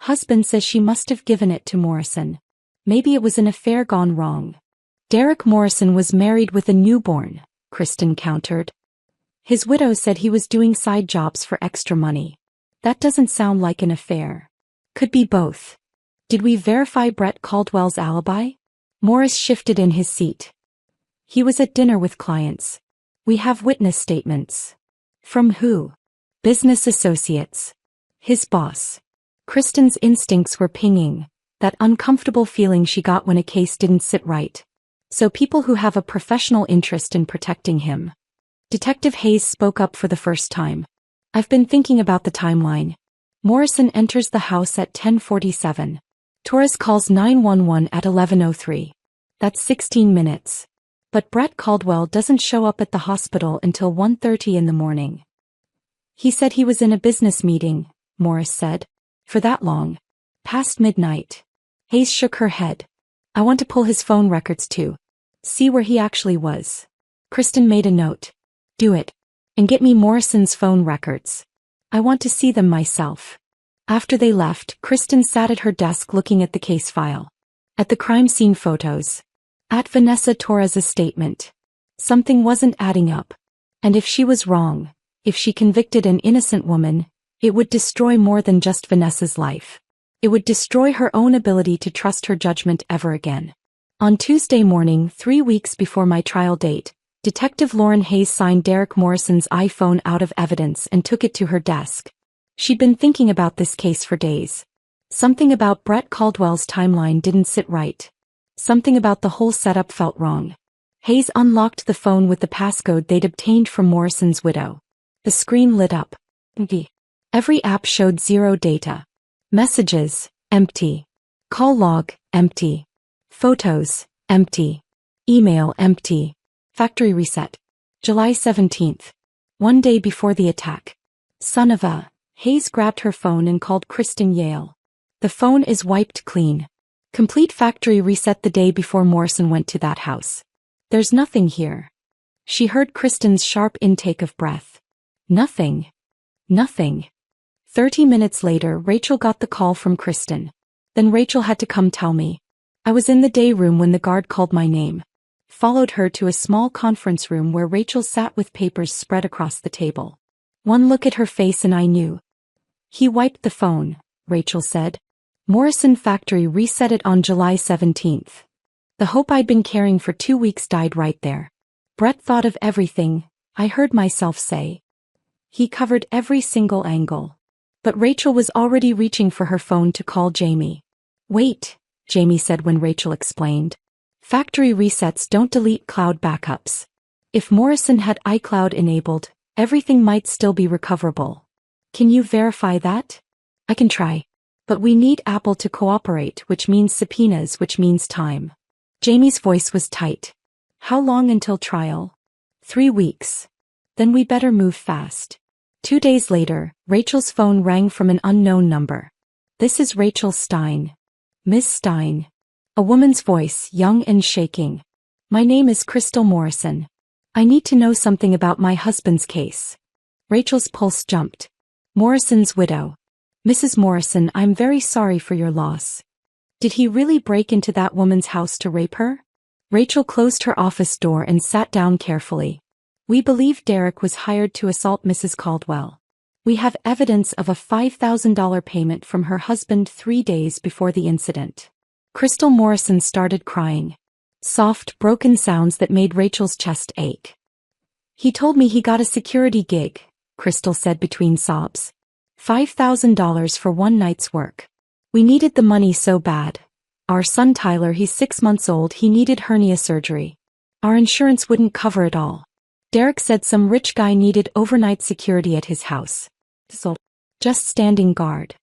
Speaker 1: Husband says she must have given it to Morrison. Maybe it was an affair gone wrong. Derek Morrison was married with a newborn, Kristen countered. His widow said he was doing side jobs for extra money. That doesn't sound like an affair. Could be both. Did we verify Brett Caldwell's alibi? Morris shifted in his seat. He was at dinner with clients. We have witness statements. From who? Business associates. His boss. Kristen's instincts were pinging, that uncomfortable feeling she got when a case didn't sit right. So people who have a professional interest in protecting him. Detective Hayes spoke up for the first time. I've been thinking about the timeline. Morrison enters the house at 10:47. Torres calls 911 at 11:03. That's 16 minutes. But Brett Caldwell doesn't show up at the hospital until 1:30 in the morning. He said he was in a business meeting, Morris said. For that long. Past midnight. Hayes shook her head. I want to pull his phone records too. See where he actually was. Kristen made a note. Do it. And get me Morrison's phone records. I want to see them myself. After they left, Kristen sat at her desk looking at the case file. At the crime scene photos. At Vanessa Torres's statement. Something wasn't adding up. And if she was wrong, if she convicted an innocent woman, it would destroy more than just Vanessa's life. It would destroy her own ability to trust her judgment ever again. On Tuesday morning, 3 weeks before my trial date, Detective Lauren Hayes signed Derek Morrison's iPhone out of evidence and took it to her desk. She'd been thinking about this case for days. Something about Brett Caldwell's timeline didn't sit right. Something about the whole setup felt wrong. Hayes unlocked the phone with the passcode they'd obtained from Morrison's widow. The screen lit up. Empty. Every app showed zero data. Messages, empty. Call log, empty. Photos, empty. Email, empty. Factory reset. July 17th. One day before the attack. Son of a. Hayes grabbed her phone and called Kristen Yale. The phone is wiped clean. Complete factory reset the day before Morrison went to that house. There's nothing here. She heard Kristen's sharp intake of breath. Nothing. Nothing. 30 minutes later, Rachel got the call from Kristen. Then Rachel had to come tell me. I was in the day room when the guard called my name. Followed her to a small conference room where Rachel sat with papers spread across the table. One look at her face and I knew. He wiped the phone, Rachel said. Morrison Factory reset it on July 17th. The hope I'd been carrying for 2 weeks died right there. Brett thought of everything, I heard myself say. He covered every single angle. But Rachel was already reaching for her phone to call Jamie. Wait, Jamie said when Rachel explained. Factory resets don't delete cloud backups. If Morrison had iCloud enabled, everything might still be recoverable. Can you verify that? I can try. But we need Apple to cooperate, which means subpoenas, which means time. Jamie's voice was tight. How long until trial? 3 weeks. Then we better move fast. 2 days later, Rachel's phone rang from an unknown number. This is Rachel Stein. Miss Stein. A woman's voice, young and shaking. My name is Crystal Morrison. I need to know something about my husband's case. Rachel's pulse jumped. Morrison's widow. Mrs. Morrison, I'm very sorry for your loss. Did he really break into that woman's house to rape her? Rachel closed her office door and sat down carefully. We believe Derek was hired to assault Mrs. Caldwell. We have evidence of a $5,000 payment from her husband 3 days before the incident. Crystal Morrison started crying. Soft, broken sounds that made Rachel's chest ache. He told me he got a security gig, Crystal said between sobs. $5,000 for one night's work. We needed the money so bad. Our son Tyler, he's 6 months old, he needed hernia surgery. Our insurance wouldn't cover it all. Derek said some rich guy needed overnight security at his house. So, just standing guard.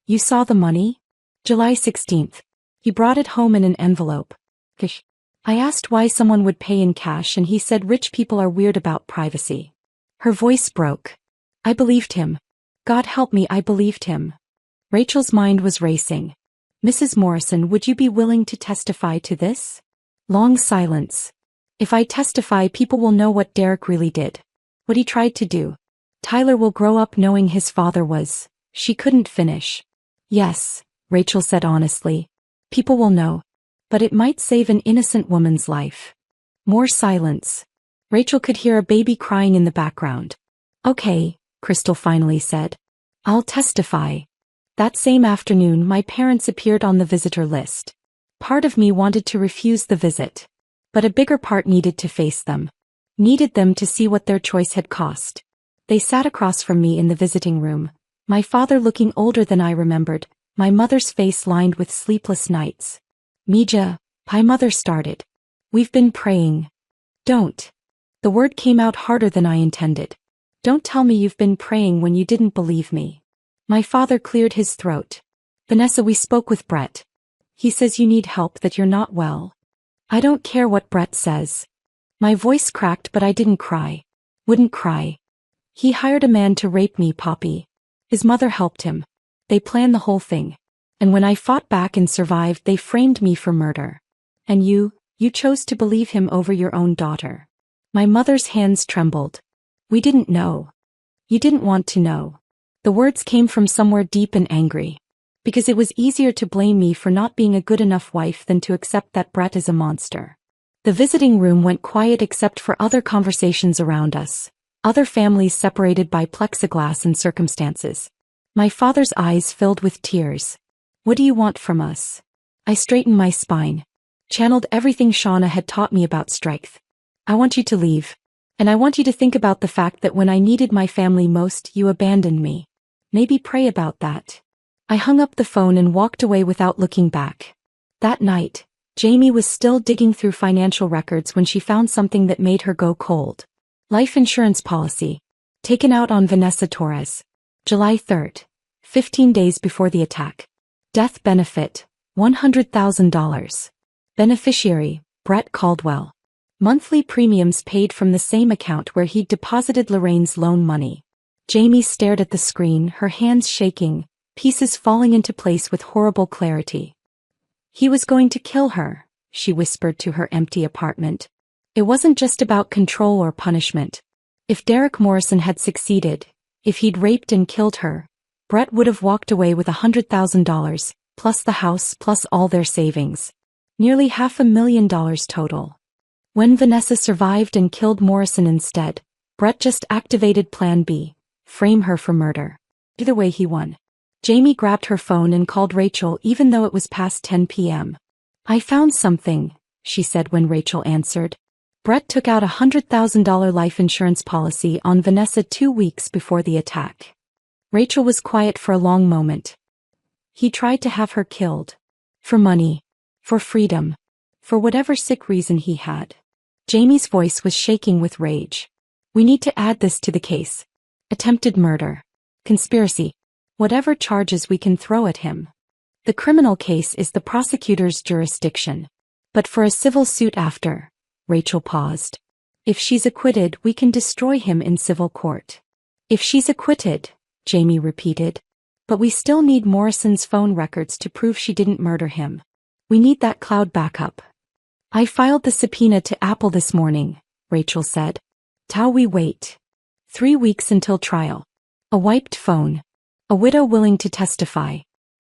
Speaker 1: You saw the money? July 16th. He brought it home in an envelope. I asked why someone would pay in cash and he said rich people are weird about privacy. Her voice broke. I believed him. God help me, I believed him. Rachel's mind was racing. Mrs. Morrison, would you be willing to testify to this? Long silence. If I testify, people will know what Derek really did. What he tried to do. Tyler will grow up knowing his father was. She couldn't finish. Yes, Rachel said honestly. People will know. But it might save an innocent woman's life. More silence. Rachel could hear a baby crying in the background. Okay, Crystal finally said. I'll testify. That same afternoon, my parents appeared on the visitor list. Part of me wanted to refuse the visit. But a bigger part needed to face them. Needed them to see what their choice had cost. They sat across from me in the visiting room, my father looking older than I remembered, my mother's face lined with sleepless nights. Mija, my mother started. We've been praying. Don't. The word came out harder than I intended. Don't tell me you've been praying when you didn't believe me. My father cleared his throat. Vanessa, we spoke with Brett. He says you need help, that you're not well. I don't care what Brett says. My voice cracked, but I didn't cry. Wouldn't cry. He hired a man to rape me, Poppy. His mother helped him. They planned the whole thing. And when I fought back and survived, they framed me for murder. And you chose to believe him over your own daughter. My mother's hands trembled. We didn't know. You didn't want to know. The words came from somewhere deep and angry. Because it was easier to blame me for not being a good enough wife than to accept that Brett is a monster. The visiting room went quiet except for other conversations around us. Other families separated by plexiglass and circumstances. My father's eyes filled with tears. What do you want from us? I straightened my spine. Channeled everything Shauna had taught me about strength. I want you to leave. And I want you to think about the fact that when I needed my family most, you abandoned me. Maybe pray about that. I hung up the phone and walked away without looking back. That night, Jamie was still digging through financial records when she found something that made her go cold. Life insurance policy. Taken out on Vanessa Torres. July 3rd. 15 days before the attack. Death benefit. $100,000. Beneficiary, Brett Caldwell. Monthly premiums paid from the same account where he'd deposited Lorraine's loan money. Jamie stared at the screen, her hands shaking, pieces falling into place with horrible clarity. He was going to kill her, she whispered to her empty apartment. It wasn't just about control or punishment. If Derek Morrison had succeeded, if he'd raped and killed her, Brett would have walked away with $100,000, plus the house, plus all their savings. Nearly $500,000 total. When Vanessa survived and killed Morrison instead, Brett just activated Plan B, frame her for murder. Either way he won. Jamie grabbed her phone and called Rachel even though it was past 10 p.m. I found something, she said when Rachel answered. Brett took out a $100,000 life insurance policy on Vanessa 2 weeks before the attack. Rachel was quiet for a long moment. He tried to have her killed. For money. For freedom. For whatever sick reason he had. Jamie's voice was shaking with rage. We need to add this to the case. Attempted murder. Conspiracy. Whatever charges we can throw at him. The criminal case is the prosecutor's jurisdiction. But for a civil suit after, Rachel paused. If she's acquitted, we can destroy him in civil court. If she's acquitted, Jamie repeated. But we still need Morrison's phone records to prove she didn't murder him. We need that cloud backup. I filed the subpoena to Apple this morning, Rachel said. How we wait. 3 weeks until trial. A wiped phone. A widow willing to testify.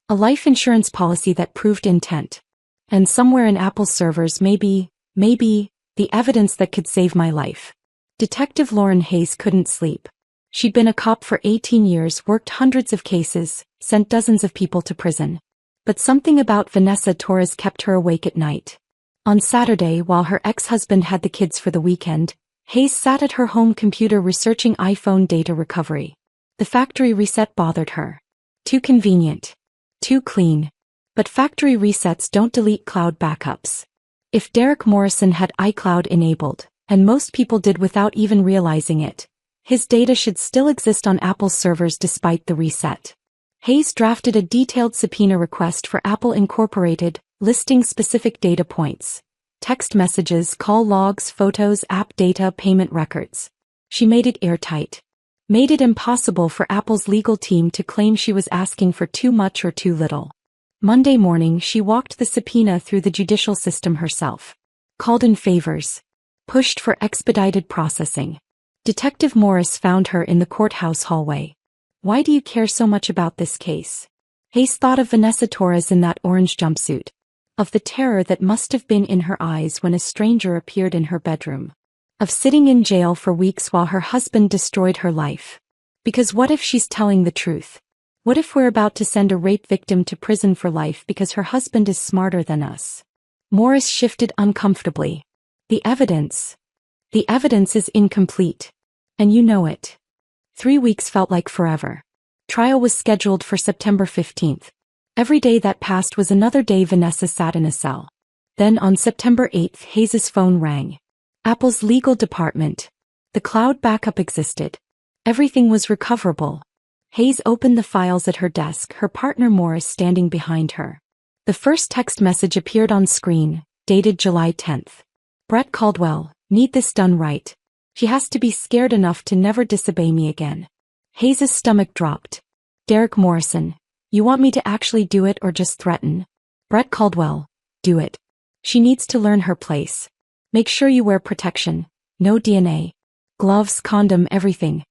Speaker 1: A life insurance policy that proved intent. And somewhere in Apple's servers maybe, the evidence that could save my life. Detective Lauren Hayes couldn't sleep. She'd been a cop for 18 years, worked hundreds of cases, sent dozens of people to prison. But something about Vanessa Torres kept her awake at night. On Saturday, while her ex-husband had the kids for the weekend, Hayes sat at her home computer researching iPhone data recovery. The factory reset bothered her. Too convenient. Too clean. But factory resets don't delete cloud backups. If Derek Morrison had iCloud enabled, and most people did without even realizing it, his data should still exist on Apple's servers despite the reset. Hayes drafted a detailed subpoena request for Apple Incorporated, listing specific data points. Text messages, call logs, photos, app data, payment records. She made it airtight. Made it impossible for Apple's legal team to claim she was asking for too much or too little. Monday morning she walked the subpoena through the judicial system herself. Called in favors. Pushed for expedited processing. Detective Morris found her in the courthouse hallway. Why do you care so much about this case? Hayes thought of Vanessa Torres in that orange jumpsuit. Of the terror that must have been in her eyes when a stranger appeared in her bedroom. Of sitting in jail for weeks while her husband destroyed her life. Because what if she's telling the truth? What if we're about to send a rape victim to prison for life because her husband is smarter than us? Morris shifted uncomfortably. The evidence is incomplete. And you know it. 3 weeks felt like forever. Trial was scheduled for September 15th. Every day that passed was another day Vanessa sat in a cell. Then on September 8th, Hayes' phone rang. Apple's legal department. The cloud backup existed. Everything was recoverable. Hayes opened the files at her desk, her partner Morris standing behind her. The first text message appeared on screen, dated July 10th. Brett Caldwell, need this done right. She has to be scared enough to never disobey me again. Hayes' stomach dropped. Derek Morrison, you want me to actually do it or just threaten? Brett Caldwell, do it. She needs to learn her place. Make sure you wear protection. No DNA. Gloves, condom, everything.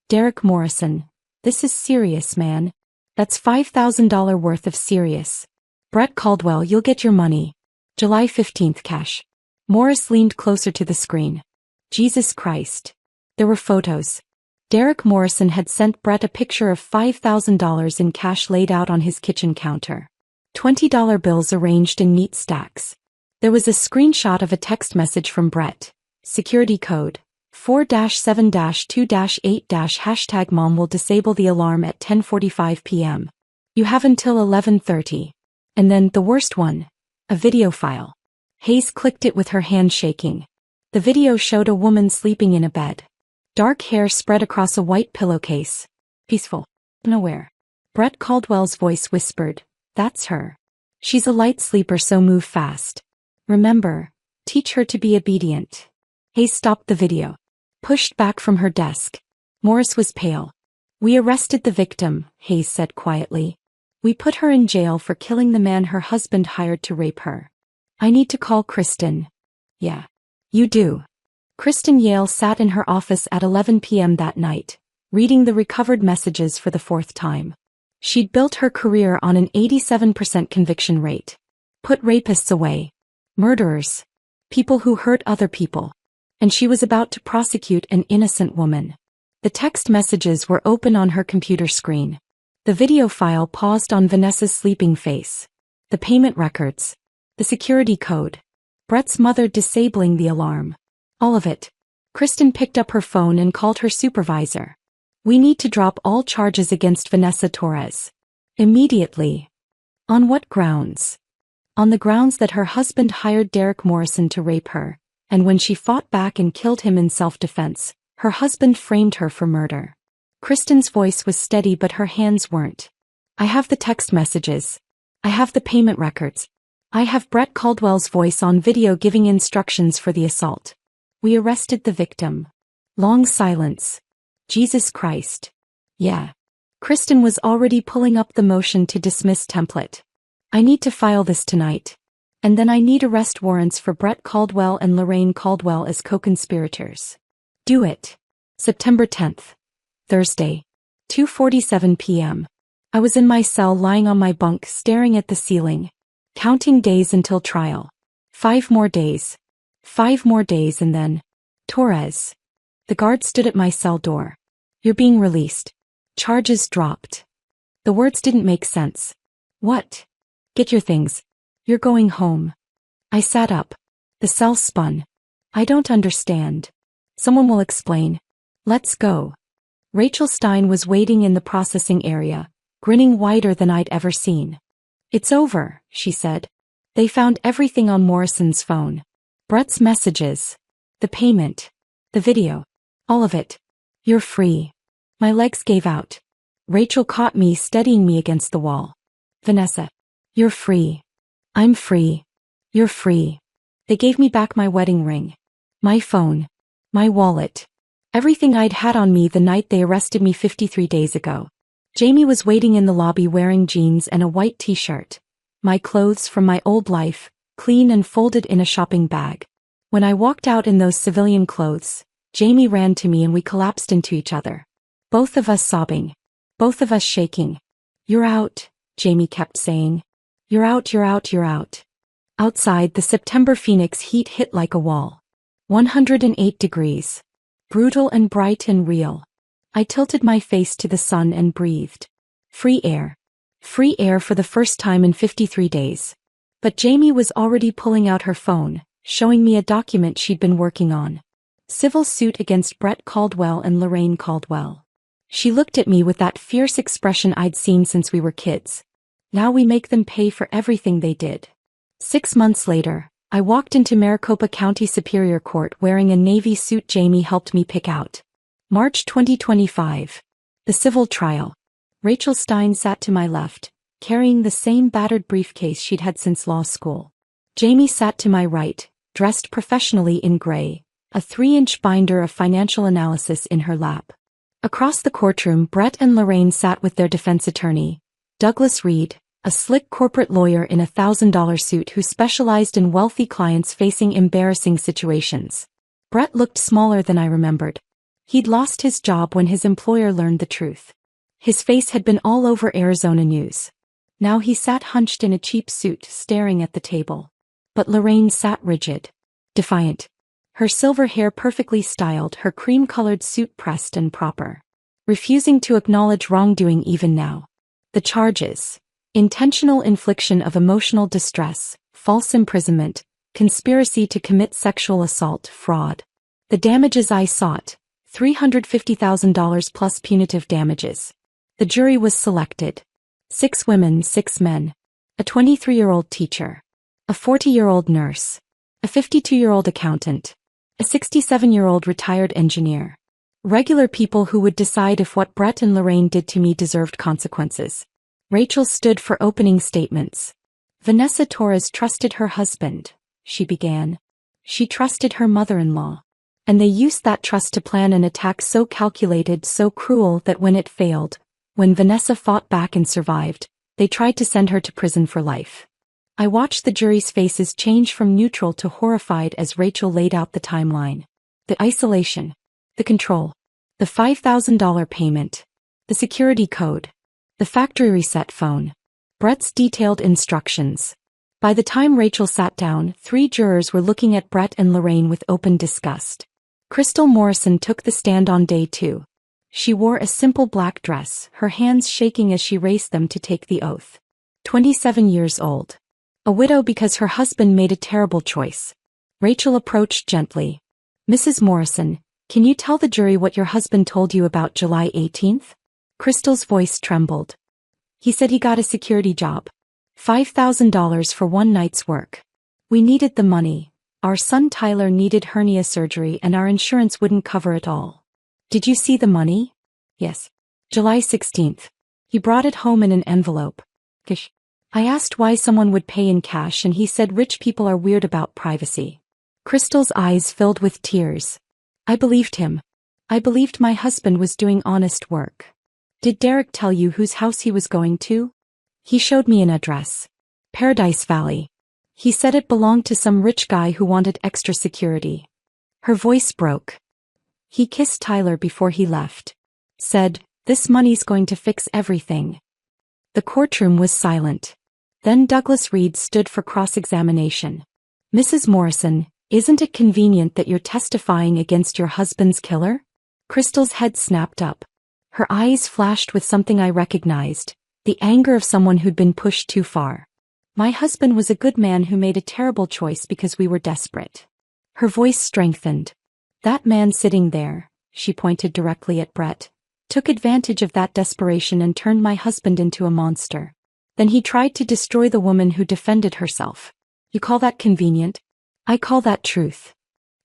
Speaker 1: Derek Morrison, this is serious, man. That's $5,000 worth of serious. Brett Caldwell, you'll get your money. July 15th cash. Morris leaned closer to the screen. Jesus Christ. There were photos. Derek Morrison had sent Brett a picture of $5,000 in cash laid out on his kitchen counter. $20 bills arranged in neat stacks. There was a screenshot of a text message from Brett. Security code 4-7-2-8- #mom will disable the alarm at 10:45 p.m. You have until 11:30. And then, the worst one. A video file. Hayes clicked it with her hand shaking. The video showed a woman sleeping in a bed. Dark hair spread across a white pillowcase. Peaceful. Nowhere. Brett Caldwell's voice whispered, "That's her. She's a light sleeper, so move fast. Remember, teach her to be obedient." Hayes stopped the video. Pushed back from her desk. Morris was pale. "We arrested the victim," Hayes said quietly. "We put her in jail for killing the man her husband hired to rape her. I need to call Kristen." "Yeah. You do." Kristen Yale sat in her office at 11 p.m. that night, reading the recovered messages for the fourth time. She'd built her career on an 87% conviction rate. Put rapists away. Murderers. People who hurt other people. And she was about to prosecute an innocent woman. The text messages were open on her computer screen. The video file paused on Vanessa's sleeping face. The payment records. The security code. Brett's mother disabling the alarm. All of it. Kristen picked up her phone and called her supervisor. "We need to drop all charges against Vanessa Torres. Immediately." "On what grounds?" "On the grounds that her husband hired Derek Morrison to rape her, and when she fought back and killed him in self-defense, her husband framed her for murder." Kristen's voice was steady but her hands weren't. "I have the text messages. I have the payment records. I have Brett Caldwell's voice on video giving instructions for the assault. We arrested the victim." Long silence. "Jesus Christ." "Yeah." Kristen was already pulling up the motion to dismiss template. "I need to file this tonight. And then I need arrest warrants for Brett Caldwell and Lorraine Caldwell as co-conspirators." "Do it." September 10th. Thursday. 2:47 p.m. I was in my cell lying on my bunk staring at the ceiling. Counting days until trial. 5 more days. 5 more days and then. Torres. The guard stood at my cell door. "You're being released. Charges dropped." The words didn't make sense. "What?" "Get your things. You're going home." I sat up. The cell spun. "I don't understand." "Someone will explain." "Let's go." Rachel Stein was waiting in the processing area, grinning wider than I'd ever seen. "It's over," she said. "They found everything on Morrison's phone. Brett's messages. The payment. The video. All of it. You're free." My legs gave out. Rachel caught me, steadying me against the wall. "Vanessa. You're free." "I'm free." "You're free." They gave me back my wedding ring. My phone. My wallet. Everything I'd had on me the night they arrested me 53 days ago. Jamie was waiting in the lobby wearing jeans and a white t-shirt. My clothes from my old life, clean and folded in a shopping bag. When I walked out in those civilian clothes, Jamie ran to me and we collapsed into each other. Both of us sobbing. Both of us shaking. "You're out," Jamie kept saying. "You're out, you're out, you're out." Outside, the September Phoenix heat hit like a wall. 108 degrees. Brutal and bright and real. I tilted my face to the sun and breathed. Free air. Free air for the first time in 53 days. But Jamie was already pulling out her phone, showing me a document she'd been working on. Civil suit against Brett Caldwell and Lorraine Caldwell. She looked at me with that fierce expression I'd seen since we were kids. Now we make them pay for everything they did. 6 months later, I walked into Maricopa County Superior Court wearing a navy suit Jamie helped me pick out. March 2025. The civil trial. Rachel Stein sat to my left, carrying the same battered briefcase she'd had since law school. Jamie sat to my right, dressed professionally in gray, a 3-inch binder of financial analysis in her lap. Across the courtroom, Brett and Lorraine sat with their defense attorney, Douglas Reed, a slick corporate lawyer in a $1,000 suit who specialized in wealthy clients facing embarrassing situations. Brett looked smaller than I remembered. He'd lost his job when his employer learned the truth. His face had been all over Arizona news. Now he sat hunched in a cheap suit, staring at the table. But Lorraine sat rigid, defiant. Her silver hair perfectly styled, her cream-colored suit pressed and proper. Refusing to acknowledge wrongdoing even now. The charges. Intentional infliction of emotional distress, false imprisonment, conspiracy to commit sexual assault, fraud. The damages I sought, $350,000 plus punitive damages. The jury was selected. 6 women, 6 men. A 23-year-old teacher. A 40-year-old nurse. A 52-year-old accountant. A 67-year-old retired engineer. Regular people who would decide if what Brett and Lorraine did to me deserved consequences. Rachel stood for opening statements. Vanessa Torres trusted her husband, she began. She trusted her mother-in-law. And they used that trust to plan an attack so calculated, so cruel that when it failed, when Vanessa fought back and survived, they tried to send her to prison for life. I watched the jury's faces change from neutral to horrified as Rachel laid out the timeline. The isolation. The control. The $5,000 payment. The security code. The factory reset phone. Brett's detailed instructions. By the time Rachel sat down, 3 jurors were looking at Brett and Lorraine with open disgust. Crystal Morrison took the stand on day 2. She wore a simple black dress, her hands shaking as she raced them to take the oath. 27 years old. A widow because her husband made a terrible choice. Rachel approached gently. Mrs. Morrison, can you tell the jury what your husband told you about July 18th? Crystal's voice trembled. He said he got a security job. $5,000 for one night's work. We needed the money. Our son Tyler needed hernia surgery and our insurance wouldn't cover it all. Did you see the money? Yes. July 16th. He brought it home in an envelope. Gish. I asked why someone would pay in cash and he said rich people are weird about privacy. Crystal's eyes filled with tears. I believed him. I believed my husband was doing honest work. Did Derek tell you whose house he was going to? He showed me an address. Paradise Valley. He said it belonged to some rich guy who wanted extra security. Her voice broke. He kissed Tyler before he left. Said, this money's going to fix everything. The courtroom was silent. Then Douglas Reed stood for cross-examination. Mrs. Morrison, isn't it convenient that you're testifying against your husband's killer? Crystal's head snapped up. Her eyes flashed with something I recognized, the anger of someone who'd been pushed too far. My husband was a good man who made a terrible choice because we were desperate. Her voice strengthened. That man sitting there, she pointed directly at Brett, took advantage of that desperation and turned my husband into a monster. Then he tried to destroy the woman who defended herself. You call that convenient? I call that truth.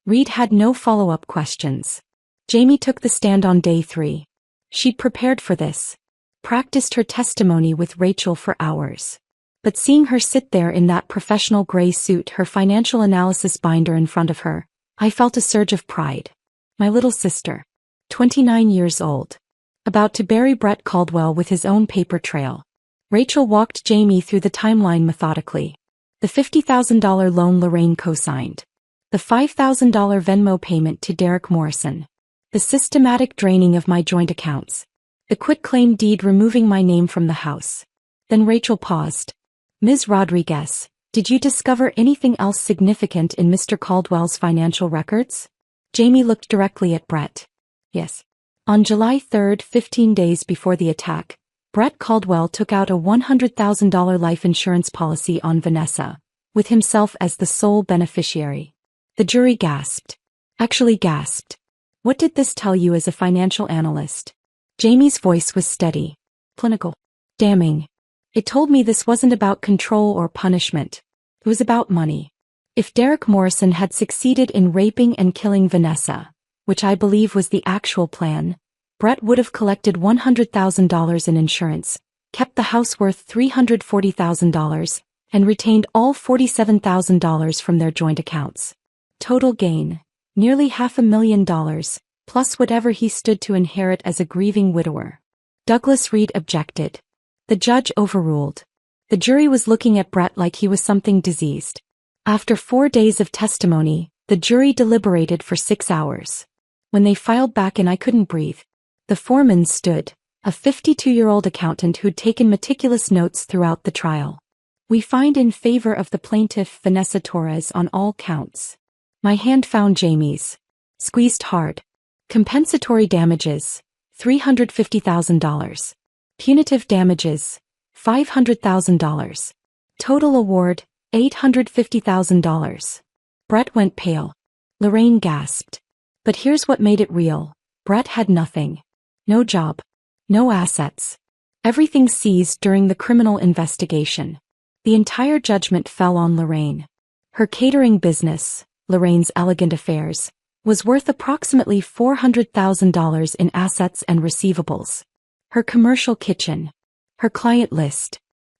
Speaker 1: Reed had no follow-up questions. Jamie took the stand on day 3. She'd prepared for this. Practiced her testimony with Rachel for hours. But seeing her sit there in that professional gray suit, her financial analysis binder in front of her, I felt a surge of pride. My little sister. 29 years old. About to bury Brett Caldwell with his own paper trail. Rachel walked Jamie through the timeline methodically. The $50,000 loan Lorraine co-signed. The $5,000 Venmo payment to Derek Morrison. The systematic draining of my joint accounts. The quitclaim deed removing my name from the house. Then Rachel paused. Ms. Rodriguez, did you discover anything else significant in Mr. Caldwell's financial records? Jamie looked directly at Brett. Yes. On July 3rd, 15 days before the attack, Brett Caldwell took out a $100,000 life insurance policy on Vanessa, with himself as the sole beneficiary. The jury gasped. Actually gasped. What did this tell you as a financial analyst? Jamie's voice was steady. Clinical. Damning. It told me this wasn't about control or punishment. It was about money. If Derek Morrison had succeeded in raping and killing Vanessa, which I believe was the actual plan, Brett would have collected $100,000 in insurance, kept the house worth $340,000, and retained all $47,000 from their joint accounts. Total gain, nearly $500,000, plus whatever he stood to inherit as a grieving widower. Douglas Reed objected. The judge overruled. The jury was looking at Brett like he was something diseased. After 4 days of testimony, the jury deliberated for 6 hours. When they filed back and I couldn't breathe. The foreman stood, a 52-year-old accountant who'd taken meticulous notes throughout the trial. We find in favor of the plaintiff Vanessa Torres on all counts. My hand found Jamie's. Squeezed hard. Compensatory damages, $350,000. Punitive damages, $500,000. Total award, $850,000. Brett went pale. Lorraine gasped. But here's what made it real. Brett had nothing. No job. No assets. Everything seized during the criminal investigation. The entire judgment fell on Lorraine. Her catering business, Lorraine's Elegant Affairs, was worth approximately $400,000 in assets and receivables. Her commercial kitchen, her client list,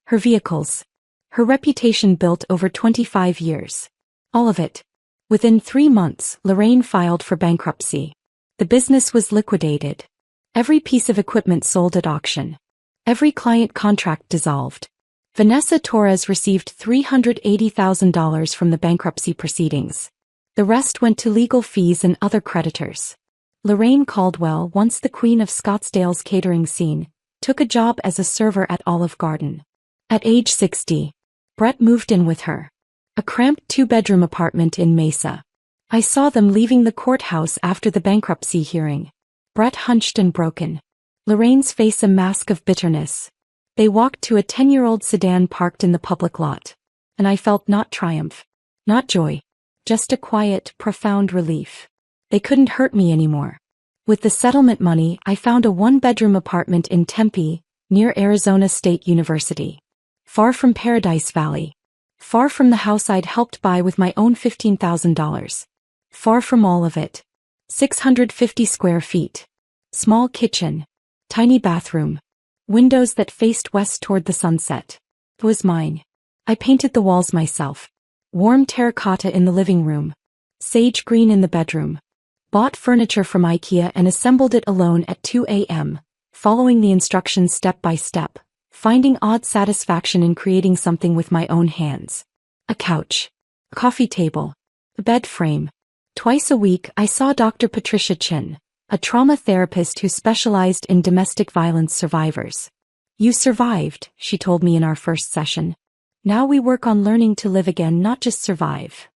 Speaker 1: her vehicles, her reputation built over 25 years. All of it. Within 3 months, Lorraine filed for bankruptcy. The business was liquidated. Every piece of equipment sold at auction. Every client contract dissolved. Vanessa Torres received $380,000 from the bankruptcy proceedings. The rest went to legal fees and other creditors. Lorraine Caldwell, once the queen of Scottsdale's catering scene, took a job as a server at Olive Garden. At age 60, Brett moved in with her. A cramped 2-bedroom apartment in Mesa. I saw them leaving the courthouse after the bankruptcy hearing. Brett hunched and broken. Lorraine's face a mask of bitterness. They walked to a 10-year-old sedan parked in the public lot. And I felt not triumph, not joy, just a quiet, profound relief. They couldn't hurt me anymore. With the settlement money, I found a 1-bedroom apartment in Tempe, near Arizona State University. Far from Paradise Valley. Far from the house I'd helped buy with my own $15,000. Far from all of it. 650 square feet. Small kitchen. Tiny bathroom. Windows that faced west toward the sunset. It was mine. I painted the walls myself. Warm terracotta in the living room. Sage green in the bedroom. Bought furniture from IKEA and assembled it alone at 2 a.m., following the instructions step by step, finding odd satisfaction in creating something with my own hands. A couch. A coffee table. A bed frame. Twice a week I saw Dr. Patricia Chin, a trauma therapist who specialized in domestic violence survivors. You survived, she told me in our first session. Now we work on learning to live again, not just survive.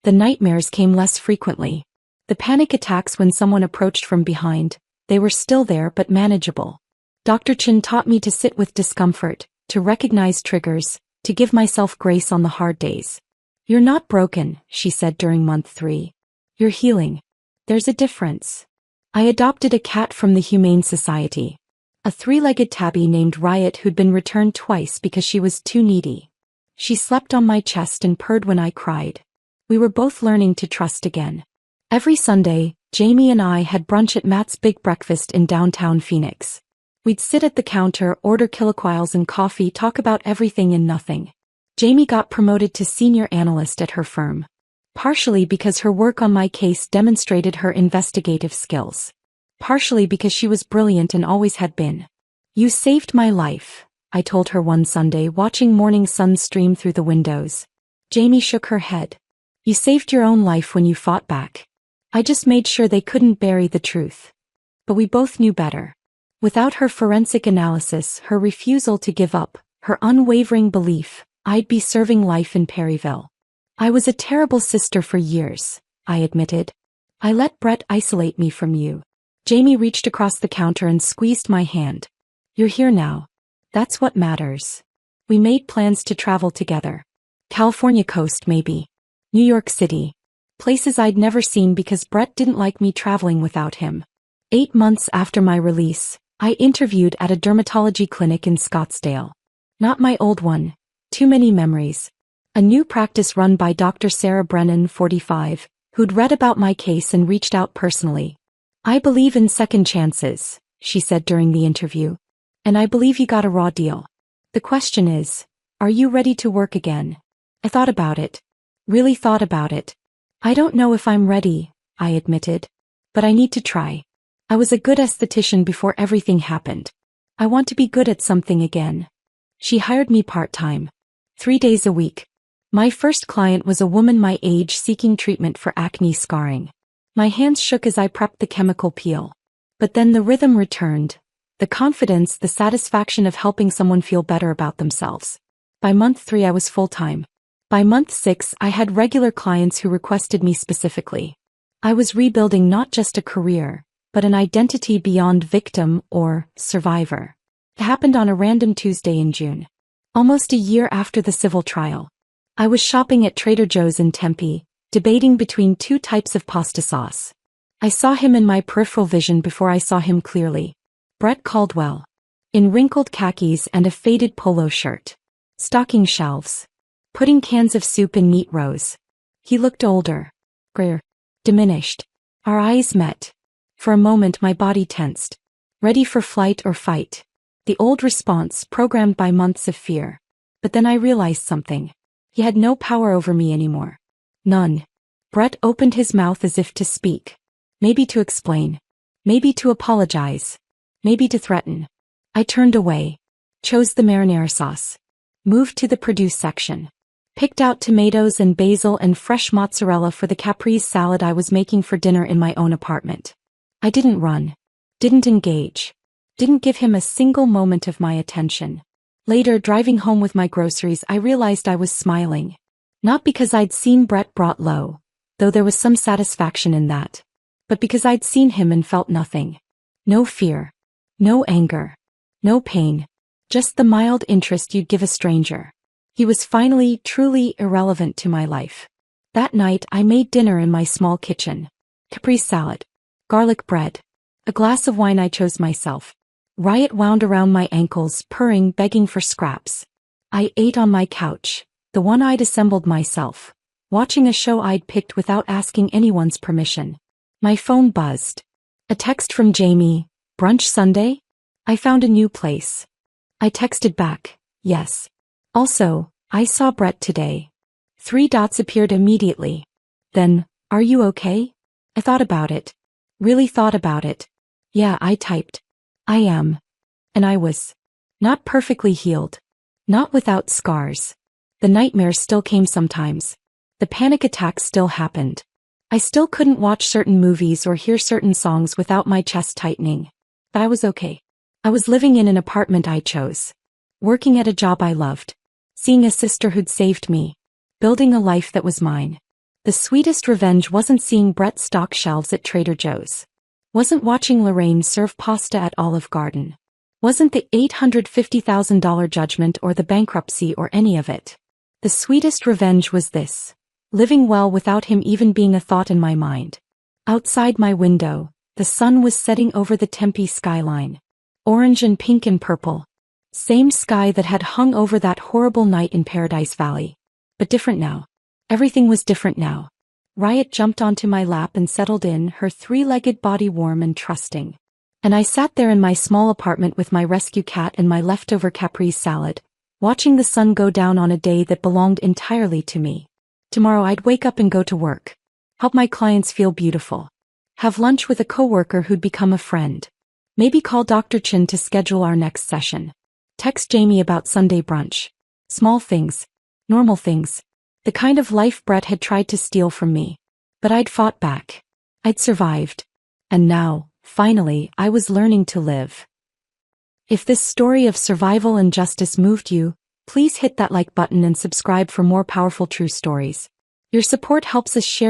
Speaker 1: The nightmares came less frequently. The panic attacks when someone approached from behind, they were still there but manageable. Dr. Chin taught me to sit with discomfort, to recognize triggers, to give myself grace on the hard days. You're not broken, she said during month 3. You're healing. There's a difference. I adopted a cat from the Humane Society. A 3-legged tabby named Riot who'd been returned twice because she was too needy. She slept on my chest and purred when I cried. We were both learning to trust again. Every Sunday, Jamie and I had brunch at Matt's Big Breakfast in downtown Phoenix. We'd sit at the counter, order chilaquiles and coffee, talk about everything and nothing. Jamie got promoted to senior analyst at her firm. Partially because her work on my case demonstrated her investigative skills. Partially because she was brilliant and always had been. You saved my life, I told her one Sunday watching morning sun stream through the windows. Jamie shook her head. You saved your own life when you fought back. I just made sure they couldn't bury the truth. But we both knew better. Without her forensic analysis, her refusal to give up, her unwavering belief, I'd be serving life in Perryville. I was a terrible sister for years, I admitted. I let Brett isolate me from you. Jamie reached across the counter and squeezed my hand. You're here now. That's what matters. We made plans to travel together. California coast maybe. New York City. Places I'd never seen because Brett didn't like me traveling without him. 8 months after my release, I interviewed at a dermatology clinic in Scottsdale. Not my old one. Too many memories. A new practice run by Dr. Sarah Brennan, 45, who'd read about my case and reached out personally. I believe in second chances, she said during the interview. And I believe you got a raw deal. The question is, are you ready to work again? I thought about it. Really thought about it. I don't know if I'm ready, I admitted. But I need to try. I was a good esthetician before everything happened. I want to be good at something again. She hired me part-time. 3 days a week. My first client was a woman my age seeking treatment for acne scarring. My hands shook as I prepped the chemical peel. But then the rhythm returned. The confidence, the satisfaction of helping someone feel better about themselves. By month 3 I was full-time. By month 6 I had regular clients who requested me specifically. I was rebuilding not just a career, but an identity beyond victim or survivor. It happened on a random Tuesday in June. Almost a year after the civil trial. I was shopping at Trader Joe's in Tempe, debating between 2 types of pasta sauce. I saw him in my peripheral vision before I saw him clearly. Brett Caldwell. in wrinkled khakis and a faded polo shirt. Stocking shelves. Putting cans of soup in neat rows. He looked older. Grayer. Diminished. Our eyes met. For a moment my body tensed. Ready for flight or fight. The old response programmed by months of fear. But then I realized something. He had no power over me anymore. None. Brett opened his mouth as if to speak. Maybe to explain. Maybe to apologize. Maybe to threaten. I turned away. Chose the marinara sauce. Moved to the produce section. Picked out tomatoes and basil and fresh mozzarella for the caprese salad I was making for dinner in my own apartment. I didn't run. Didn't engage. Didn't give him a single moment of my attention. Later, driving home with my groceries, I realized I was smiling. Not because I'd seen Brett brought low, though there was some satisfaction in that, but because I'd seen him and felt nothing. No fear. No anger. No pain. Just the mild interest you'd give a stranger. He was finally, truly irrelevant to my life. That night I made dinner in my small kitchen. Caprese salad. Garlic bread. A glass of wine I chose myself. Riot wound around my ankles, purring, begging for scraps. I ate on my couch, the one I'd assembled myself, watching a show I'd picked without asking anyone's permission. My phone buzzed. A text from Jamie. Brunch Sunday? I found a new place. I texted back, yes. Also, I saw Brett today. 3 dots appeared immediately. Then, are you okay? I thought about it. Really thought about it. Yeah, I typed. I am. And I was. Not perfectly healed. Not without scars. The nightmares still came sometimes. The panic attacks still happened. I still couldn't watch certain movies or hear certain songs without my chest tightening. But I was okay. I was living in an apartment I chose. Working at a job I loved. Seeing a sister who'd saved me. Building a life that was mine. The sweetest revenge wasn't seeing Brett stock shelves at Trader Joe's. Wasn't watching Lorraine serve pasta at Olive Garden. Wasn't the $850,000 judgment or the bankruptcy or any of it. The sweetest revenge was this. Living well without him even being a thought in my mind. Outside my window, the sun was setting over the Tempe skyline. Orange and pink and purple. Same sky that had hung over that horrible night in Paradise Valley. But different now. Everything was different now. Riot jumped onto my lap and settled in, her 3-legged body warm and trusting. And I sat there in my small apartment with my rescue cat and my leftover caprese salad, watching the sun go down on a day that belonged entirely to me. Tomorrow I'd wake up and go to work. Help my clients feel beautiful. Have lunch with a coworker who'd become a friend. Maybe call Dr. Chin to schedule our next session. Text Jamie about Sunday brunch. Small things. Normal things. The kind of life Brett had tried to steal from me. But I'd fought back. I'd survived. And now, finally, I was learning to live. If this story of survival and justice moved you, please hit that like button and subscribe for more powerful true stories. Your support helps us share